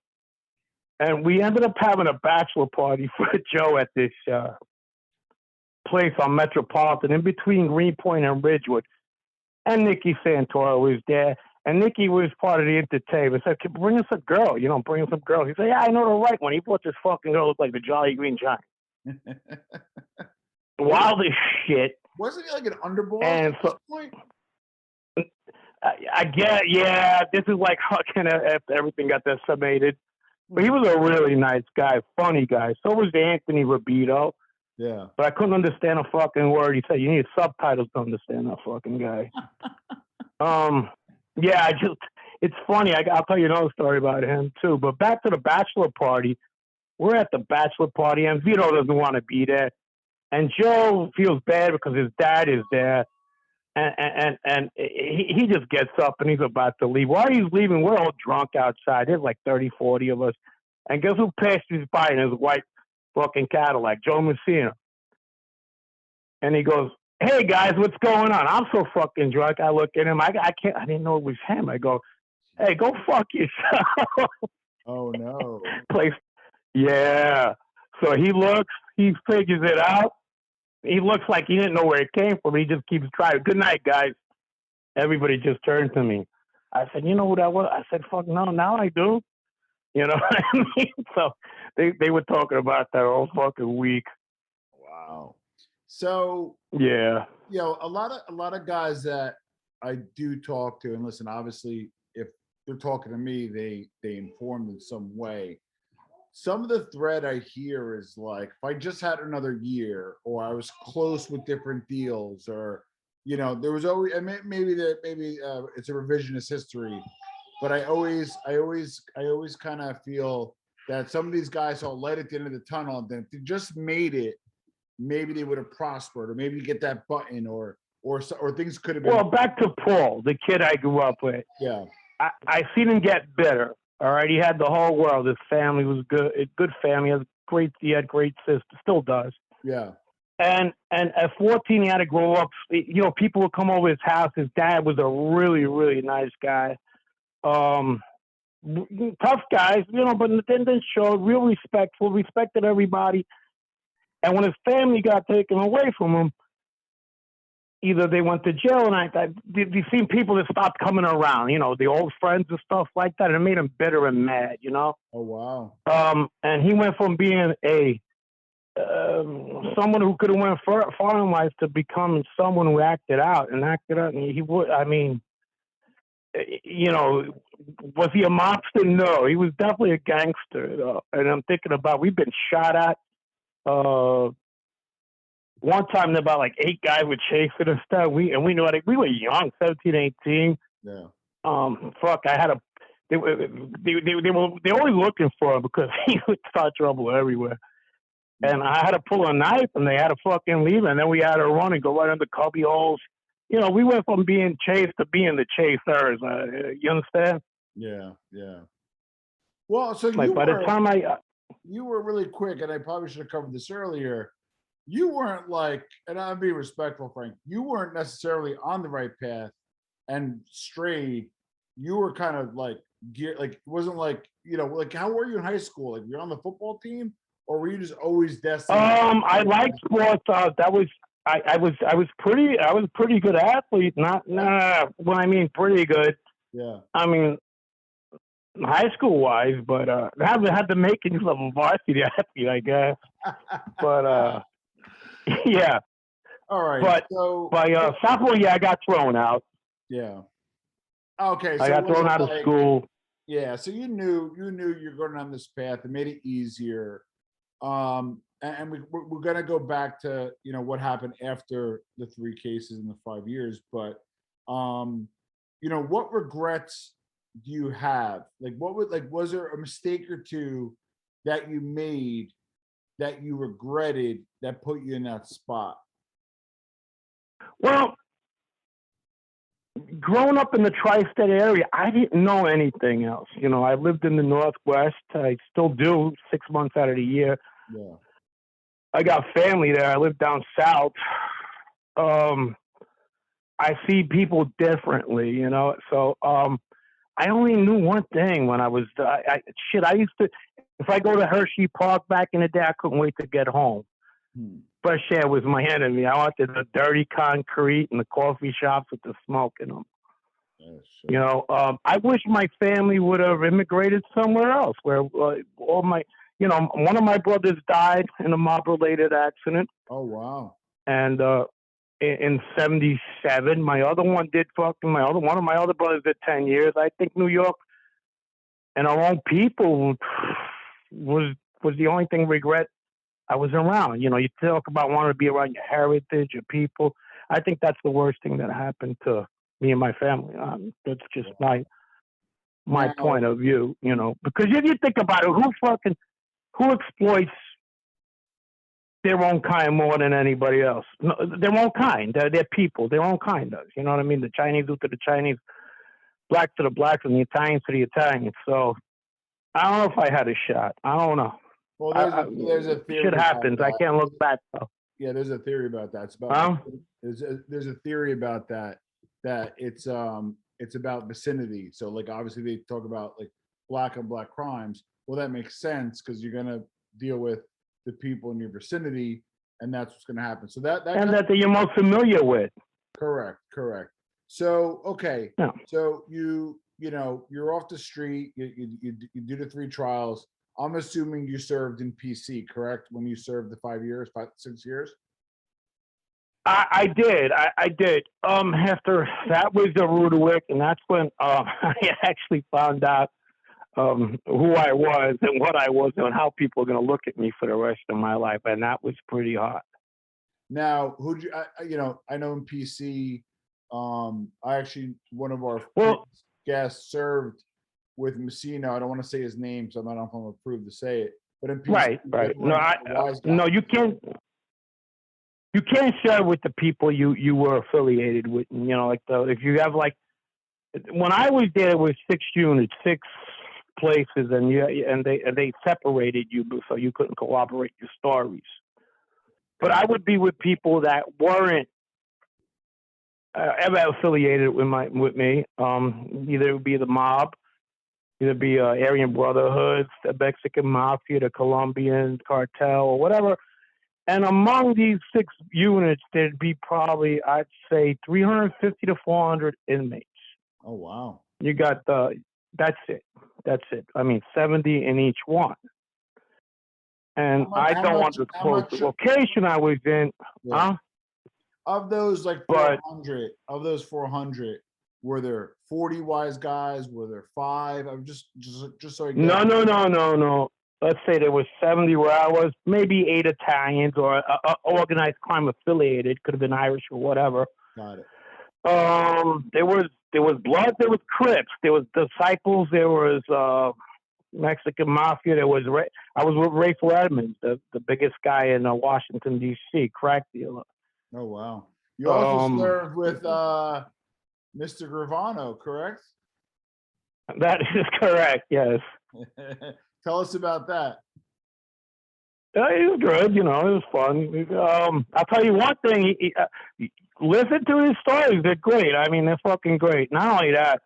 And we ended up having a bachelor party for Joe at this place on Metropolitan, in between Greenpoint and Ridgewood. And Nicky Santoro was there, and Nicky was part of the entertainment. Said, "Bring us a girl, bring us some girls." He said, "Yeah, I know the right one." He brought this fucking girl looked like the Jolly Green Giant. Wild as shit. Wasn't he like an underboss at this point? I get, yeah. This is like fucking after everything got decimated. But he was a really nice guy, funny guy. So was Anthony Rabito. Yeah. But I couldn't understand a fucking word he said. You need subtitles to understand that fucking guy. Yeah, it's funny. I'll tell you another story about him too. But back to the bachelor party. We're at the bachelor party, and Vito doesn't want to be there. And Joe feels bad because his dad is there. And he just gets up and he's about to leave. While he's leaving, we're all drunk outside. There's like 30, 40 of us. And guess who passes by in his white fucking Cadillac? Joe Messina. And he goes, "Hey guys, what's going on?" I'm so fucking drunk. I look at him. I didn't know it was him. I go, "Hey, go fuck yourself." Oh no. Place. Yeah. So he looks. He figures it out. He looks like he didn't know where it came from. He just keeps trying. "Good night, guys." Everybody just turned to me. I said, "You know who that was?" I said, "Fuck no, now I do." You know what I mean? So they were talking about that all fucking week. Wow. So yeah, a lot of guys that I do talk to, and listen, obviously, if they're talking to me, they informed in some way. Some of the thread I hear is like, if I just had another year, or I was close with different deals, or there was always, and maybe it's a revisionist history, but I always kind of feel that some of these guys saw light at the end of the tunnel, and then if they just made it, maybe they would have prospered, or maybe get that button, or things could have been. Well, back to Paul, the kid I grew up with. Yeah, I seen him get bitter. All right, he had the whole world. His family was good family. He had great sister, still does. Yeah. And at 14, he had to grow up. People would come over his house. His dad was a really, really nice guy. Tough guys, but then showed real respectful, respected everybody. And when his family got taken away from him, either they went to jail, and you've seen people that stopped coming around, the old friends and stuff like that, and it made him bitter and mad, Oh, wow. And he went from being someone who could have went far in life to becoming someone who acted out, and he would, was he a mobster? No, he was definitely a gangster, and I'm thinking about, we've been shot at, one time about like 8 guys were chasing us stuff. We knew it. We were young, 17, 18. Yeah. They were always looking for him because he would start trouble everywhere. And I had to pull a knife, and they had to fucking leave, and then we had to run and go right under cubby holes. We went from being chased to being the chasers. You understand? Yeah, yeah. Well, so you were really quick, and I probably should have covered this earlier. You weren't like, and I'll be respectful, Frank, you weren't necessarily on the right path and strayed. You were kind of like it wasn't like, like, how were you in high school? Like, you're on the football team, or were you just always destined? I liked sports. I was pretty good athlete. When I mean pretty good, yeah. I mean, high school wise, but I haven't had the makings of a varsity athlete, I guess. But yeah. All right. But by sophomore year, I got thrown out. Yeah. Okay. So I got thrown out of school. Yeah. So you knew you're going on this path. It made it easier. And we're going to go back to, what happened after the 3 cases in the 5 years. But, what regrets do you have? Like, was there a mistake or two that you made that you regretted that put you in that spot? Well, growing up in the tri-state area, I didn't know anything else. I lived in the Northwest. I still do 6 months out of the year. Yeah. I got family there. I live down south. I see people differently, So I only knew one thing when I was I used to, if I go to Hershey Park back in the day, I couldn't wait to get home. Fresh air was my enemy. I wanted the dirty concrete and the coffee shops with the smoke in them. I wish my family would have immigrated somewhere else where all my, one of my brothers died in a mob-related accident. Oh, wow. And in 77, my other one did one of my other brothers did 10 years. I think New York and our own people was the only thing regret I was around. You know, you talk about wanting to be around your heritage, your people. I think that's the worst thing that happened to me and my family. That's just my Now, point of view. You know, because if you think about it, who exploits their own kind more than anybody else? No, their own kind. They're people. Their own kind does. You know what I mean? The Chinese do to the Chinese, black to the blacks, and the Italians to the Italians. So I don't know if I had a shot. I don't know. well, there's a theory Shit about happens. I that. can't look back though. Yeah, there's a theory about that. It's about Huh? there's a theory about that it's about vicinity. So like obviously they talk about like black on black crimes. Well, that makes sense because you're gonna deal with the people in your vicinity, and that's what's gonna happen. So And that you're most familiar with. correct. So okay, Yeah. so you're off the street. You do the 3 trials. I'm assuming you served in PC, correct? When you served the 5 years, 6 years. I did. I did. After that was the Rudewick, and that's when I actually found out who I was and what I was and how people are going to look at me for the rest of my life, and that was pretty hot. Now, who'd you? I know in PC. I actually one of our guests served with Messina. I don't want to say his name, so I'm not approved to say it. But in PC, right. No, you can't. You can't share with the people you were affiliated with. You know, like if you have like when I was there, it was 6 units, 6 places, and they separated you so you couldn't corroborate your stories. But I would be with people that weren't ever affiliated with me. Either it would be the mob, either be Aryan Brotherhood, the Mexican Mafia, the Colombian cartel, or whatever. And among these 6 units, there'd be probably, I'd say, 350 to 400 inmates. Oh, wow. You got that's it. I mean, 70 in each one. And I don't want to disclose the location I was in. Yeah. Huh? Of those, like 400, were there 40 wise guys? Were there 5? I'm just so I get No. Let's say there was 70 where I was, maybe 8 Italians or organized crime affiliated, could have been Irish or whatever. Got it. There was Bloods, there was Crips, there was Disciples, there was Mexican Mafia, I was with Rayful Edmonds, the biggest guy in Washington, D.C., crack dealer. Oh, wow. You also served with Mr. Gravano, correct? That is correct, yes. Tell us about that. He was good, it was fun. I'll tell you one thing, listen to his stories, they're great. I mean, they're fucking great. Not only that,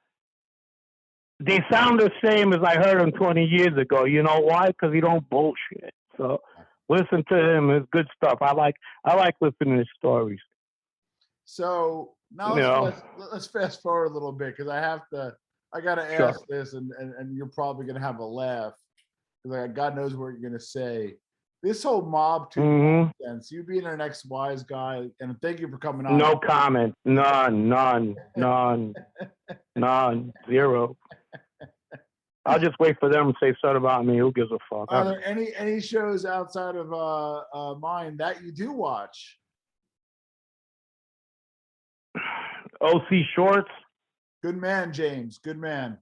they sound the same as I heard them 20 years ago. You know why? Because he don't bullshit. So listen to him, it's good stuff. I like listening to his stories. So now let's fast forward a little bit because I got to ask this, and you're probably going to have a laugh because God knows what you're going to say. This whole mob nonsense, you being an ex-wise guy, and thank you for coming on. No comment. None. Zero. I'll just wait for them to say something about me. Who gives a fuck? Are there any shows outside of mine that you do watch? OC Shorts. Good man, James. Good man.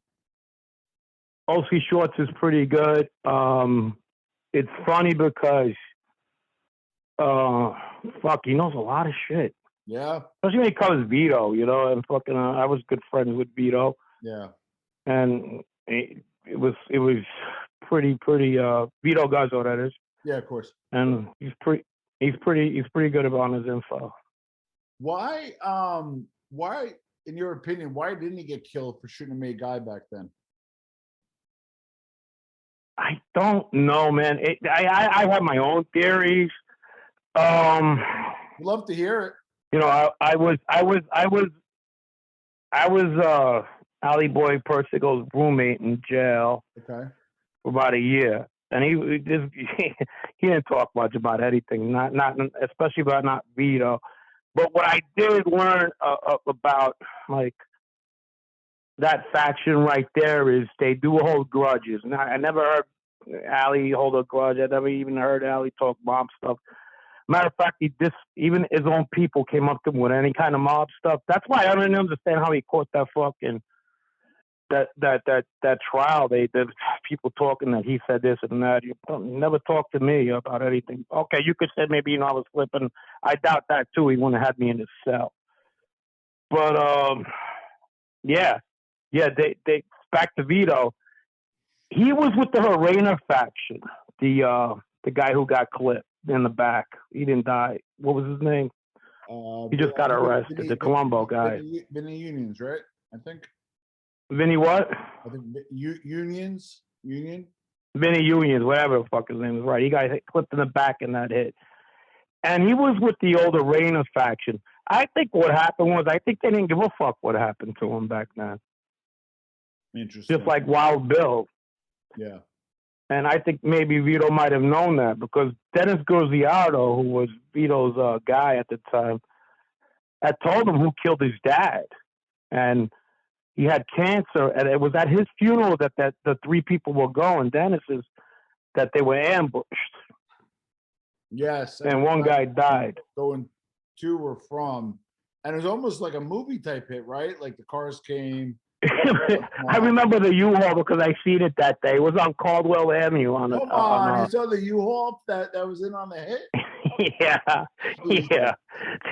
OC Shorts is pretty good. It's funny because, he knows a lot of shit. Yeah. Especially when he covers Vito, and fucking, I was good friends with Vito. Yeah. And it was pretty, Vito Guzzo, that is. Yeah, of course. And he's pretty good about his info. Why, in your opinion, why didn't he get killed for shooting a May guy back then? I don't know, man. I have my own theories. Love to hear it. I was Ali Boy Persico's roommate in jail. Okay. For about a year, and he didn't talk much about anything, not especially about not Vito. But what I did learn about like that faction right there is they do hold grudges. And I never heard Allie hold a grudge. I never even heard Allie talk mob stuff. Matter of fact, even his own people came up to him with any kind of mob stuff. That's why I don't understand how he caught that fucking that trial. The people talking that he said this and that. You never talk to me about anything. Okay, you could say maybe I was flipping. I doubt that too. He wouldn't have had me in his cell. But yeah. They back to Vito. He was with the Arena faction. The guy who got clipped in the back. He didn't die. What was his name? He just got arrested. The Colombo guy. Vinny Unions, right? I think. Vinny what? I think Union. Vinny Unions, whatever the fuck his name is. Right. He got clipped in the back in that hit. And he was with the old Arena faction. I think what happened was they didn't give a fuck what happened to him back then. Interesting. Just like Wild Bill. Yeah. And I think maybe Vito might have known that because Dennis Gorziato, who was Vito's guy at the time, had told him who killed his dad. And he had cancer. And it was at his funeral that the three people were going, Dennis's, that they were ambushed. Yes. And one guy died. Going to or from. And it was almost like a movie type hit, right? Like the cars came. I remember the U-Haul because I seen it that day. It was on Caldwell Avenue. Come on, you saw the U-Haul that was in on the hit? Yeah.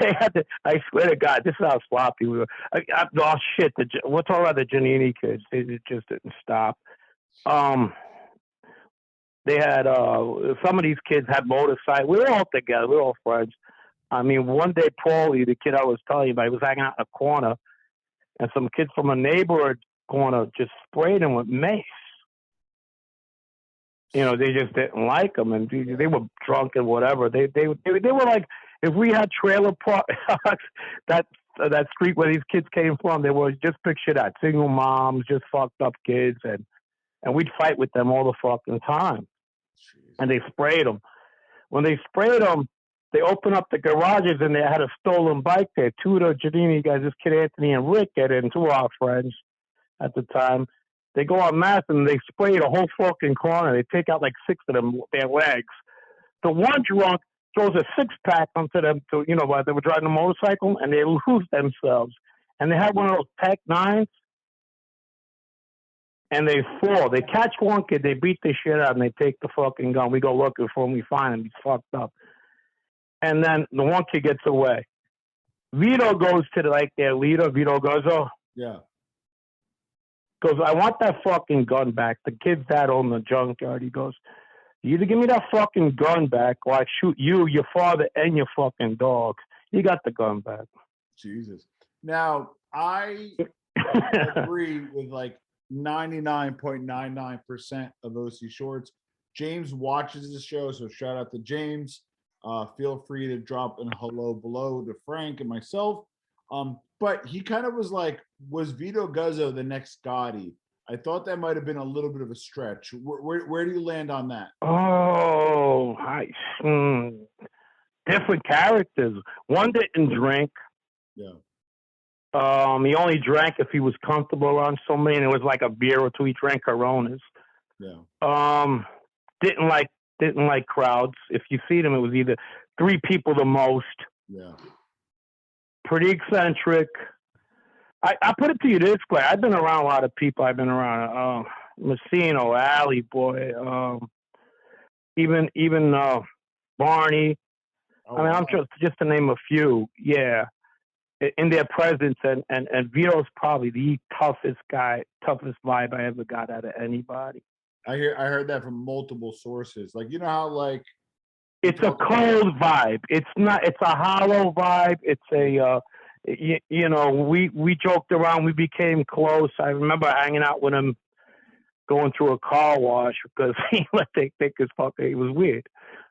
They had to, I swear to God, this is how sloppy we were. Shit, what's all about the Giannini kids? They just didn't stop. They had, some of these kids had motorcycles. We were all together. We were all friends. I mean, one day, Paulie, the kid I was telling you about, he was hanging out in a corner. And some kids from a neighborhood corner just sprayed him with mace. You know, they just didn't like him, and they were drunk and whatever. They were like, if we had trailer parks, that street where these kids came from, they were just picture that single moms, just fucked up kids, and we'd fight with them all the fucking time. Jeez. And they sprayed them. When they sprayed them, they opened up the garages and they had a stolen bike there. Two of the Giannini guys, this kid Anthony and Rick, get in, two of our friends at the time. They go on mass and they spray the whole fucking corner. They take out like 6 of them, their legs. The one drunk throws a 6-pack onto them while they were driving a motorcycle, and they lose themselves. And they had one of those Tech 9s, and they fall. They catch one kid, they beat the shit out, and they take the fucking gun. We go looking for him, we find him, he's fucked up. And then the one kid gets away. Vito goes to their leader, Vito Guzzo. Yeah. Goes, I want that fucking gun back. The kid's dad owned the junkyard. He goes, you either give me that fucking gun back or I shoot you, your father, and your fucking dogs. He got the gun back. Jesus. Now, I agree with like 99.99% of OC Shorts. James watches the show, so shout out to James. Feel free to drop a hello below to Frank and myself. But he kind of was like, was Vito Guzzo the next Gotti? I thought that might have been a little bit of a stretch. Where do you land on that? Oh, different characters. One didn't drink. Yeah. He only drank if he was comfortable around somebody, and it was like a beer or two. He drank Coronas. Yeah. Didn't like crowds. If you see them, it was either 3 people the most. Yeah. Pretty eccentric. I put it to you this way. I've been around a lot of people. I've been around Messino, Alley Boy, even Barney. I mean, I'm just to name a few. Yeah. In their presence, and Vito's probably the toughest vibe I ever got out of anybody. I heard that from multiple sources. Like, you know how like it's a cold vibe. It's a hollow vibe. It's a we joked around. We became close. I remember hanging out with him, going through a car wash because he let they think his fucking. It was weird.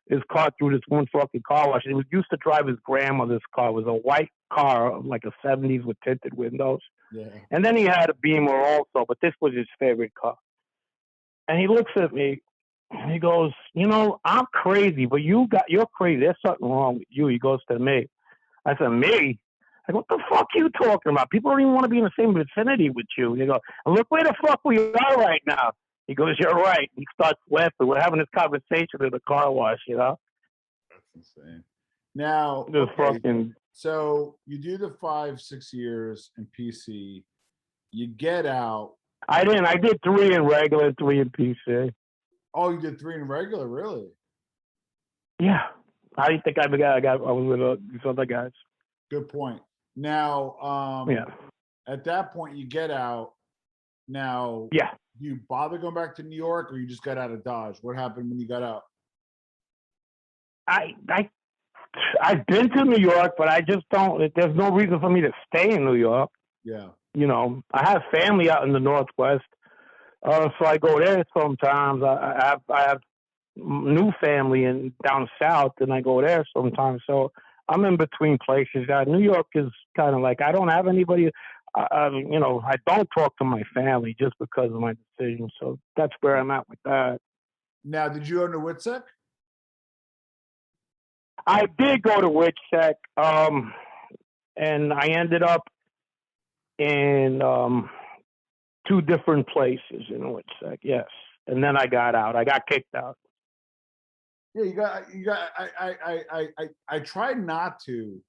His car through this one fucking car wash. He was used to drive his grandmother's car. It was a white car, like a 70s with tinted windows. Yeah. And then he had a Beamer also, but this was his favorite car. And he looks at me and he goes, I'm crazy, but you're crazy. There's something wrong with you. He goes to me. I said, me? I go, what the fuck are you talking about? People don't even want to be in the same vicinity with you. He goes, look where the fuck we are right now. He goes, "You're right." He starts laughing. We're having this conversation in the car wash, you know. That's insane. Now, Just okay, fucking. so you do the 5, 6 years in PC. You get out. I didn't. I did 3 in regular, 3 in PC. Oh, you did 3 in regular, really? Yeah. How do you think I got? I was with these other guys. Good point. Now, Yeah. at that point, you get out. Now, Yeah. do you bother going back to New York, or you just got out of Dodge? What happened when you got out? I've been to New York, but I just don't. There's no reason for me to stay in New York. Yeah. You know, I have family out in the Northwest, so I go there sometimes. I have new family in down south, and I go there sometimes. So I'm in between places. New York is kind of like I don't have anybody. You know, I don't talk to my family just because of my decision. So that's where I'm at with that. Now, did you own the WITSEC? I did go to WITSEC, and I ended up in 2 different places in WITSEC. Yes, and then I got out. I got kicked out. Yeah, you got. I try not to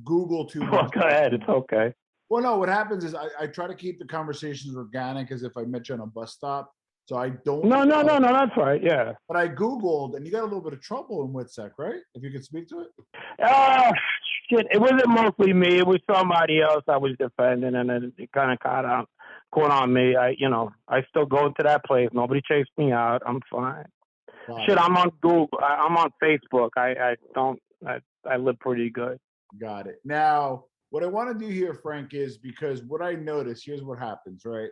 Google too much. Go ahead. It's okay. Well, no, what happens is I try to keep the conversations organic as if I met you on a bus stop. So I don't. No, that's right. Yeah. But I Googled, and you got a little bit of trouble in WITSEC, right? If you could speak to it. Oh, shit. It wasn't mostly me. It was somebody else I was defending, and then it kind of caught on me. I still go into that place. Nobody chased me out. I'm fine. Shit, I'm on Google. I'm on Facebook. I live pretty good. Got it. Now, what I want to do here, Frank, is because what I noticed, here's what happens, right?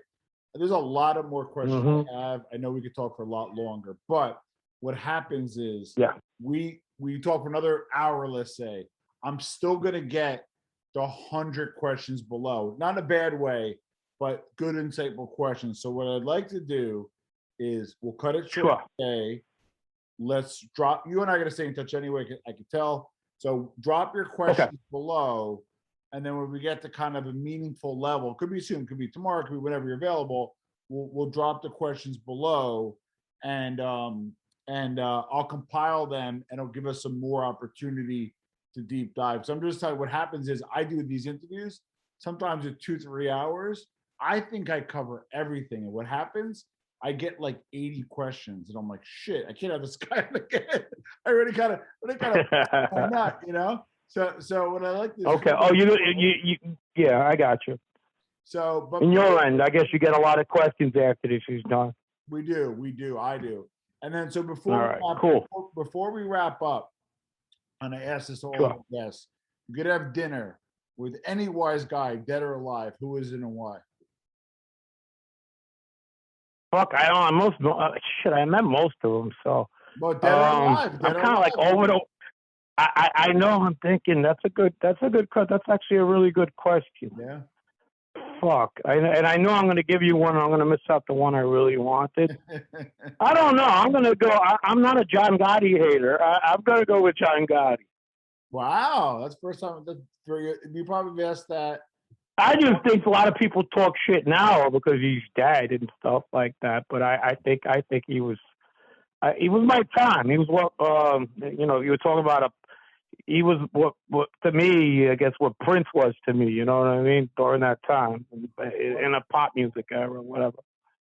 There's a lot of more questions I have. I know we could talk for a lot longer, but what happens is we talk for another hour, let's say. I'm still gonna get the 100 questions below. Not in a bad way, but good, insightful questions. So what I'd like to do is we'll cut it short today. Let's drop, you and I are gonna stay in touch anyway, I can tell. So drop your questions below. And then when we get to kind of a meaningful level, could be soon, could be tomorrow, could be whenever you're available, we'll drop the questions below, and I'll compile them, and it'll give us some more opportunity to deep dive. So I'm just telling you what happens is I do these interviews, sometimes it's 2-3 hours. I think I cover everything. And what happens, I get like 80 questions, and I'm like, shit, I can't have this guy again. I already kind of, why not, you know? So what I like this. Okay. Oh, you yeah, I got you. So, but in your end, I guess you get a lot of questions after this is done. We do, I do. And then so before we wrap up, and I ask this to all of guests, you could have dinner with any wise guy, dead or alive. Who is it and why? Fuck, I met most of them. So, but dead or alive, I'm kind of like over the. I know. I'm thinking that's actually a really good question. Yeah. Fuck. And I know I'm going to give you one. I'm going to miss out the one I really wanted. I don't know. I'm going to go. I'm not a John Gotti hater. I'm going to go with John Gotti. Wow, that's the first time. You probably asked that. I just think a lot of people talk shit now because he's dead and stuff like that. But I think he was my time. He was what you were talking about he was what to me, I guess, what Prince was to me, you know what I mean, during that time in a pop music era or whatever.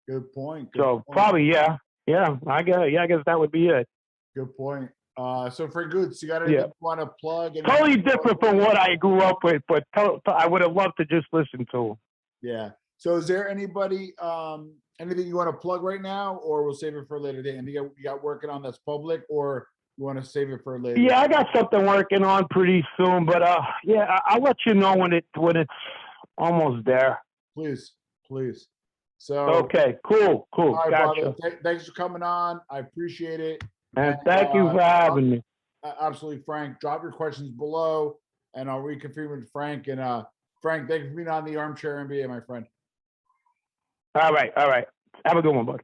Good point. Probably I guess that would be it. Good point. So for Goots, you got anything you want to plug? Totally different from what I grew up with, but I would have loved to just listen to him. Yeah. So is there anybody, anything you want to plug right now, or we'll save it for a later date? Anything you got working on that's public, or you want to save it for a later? Yeah, I got something working on pretty soon, but I'll let you know when it's almost there. Please. So okay, cool. All right, gotcha. brother. Thanks for coming on. I appreciate it. And thank you for having me. Absolutely, Frank. Drop your questions below, and I'll reconfirm with Frank. And Frank, thank you for being on the Armchair MBA, my friend. All right. Have a good one, bud.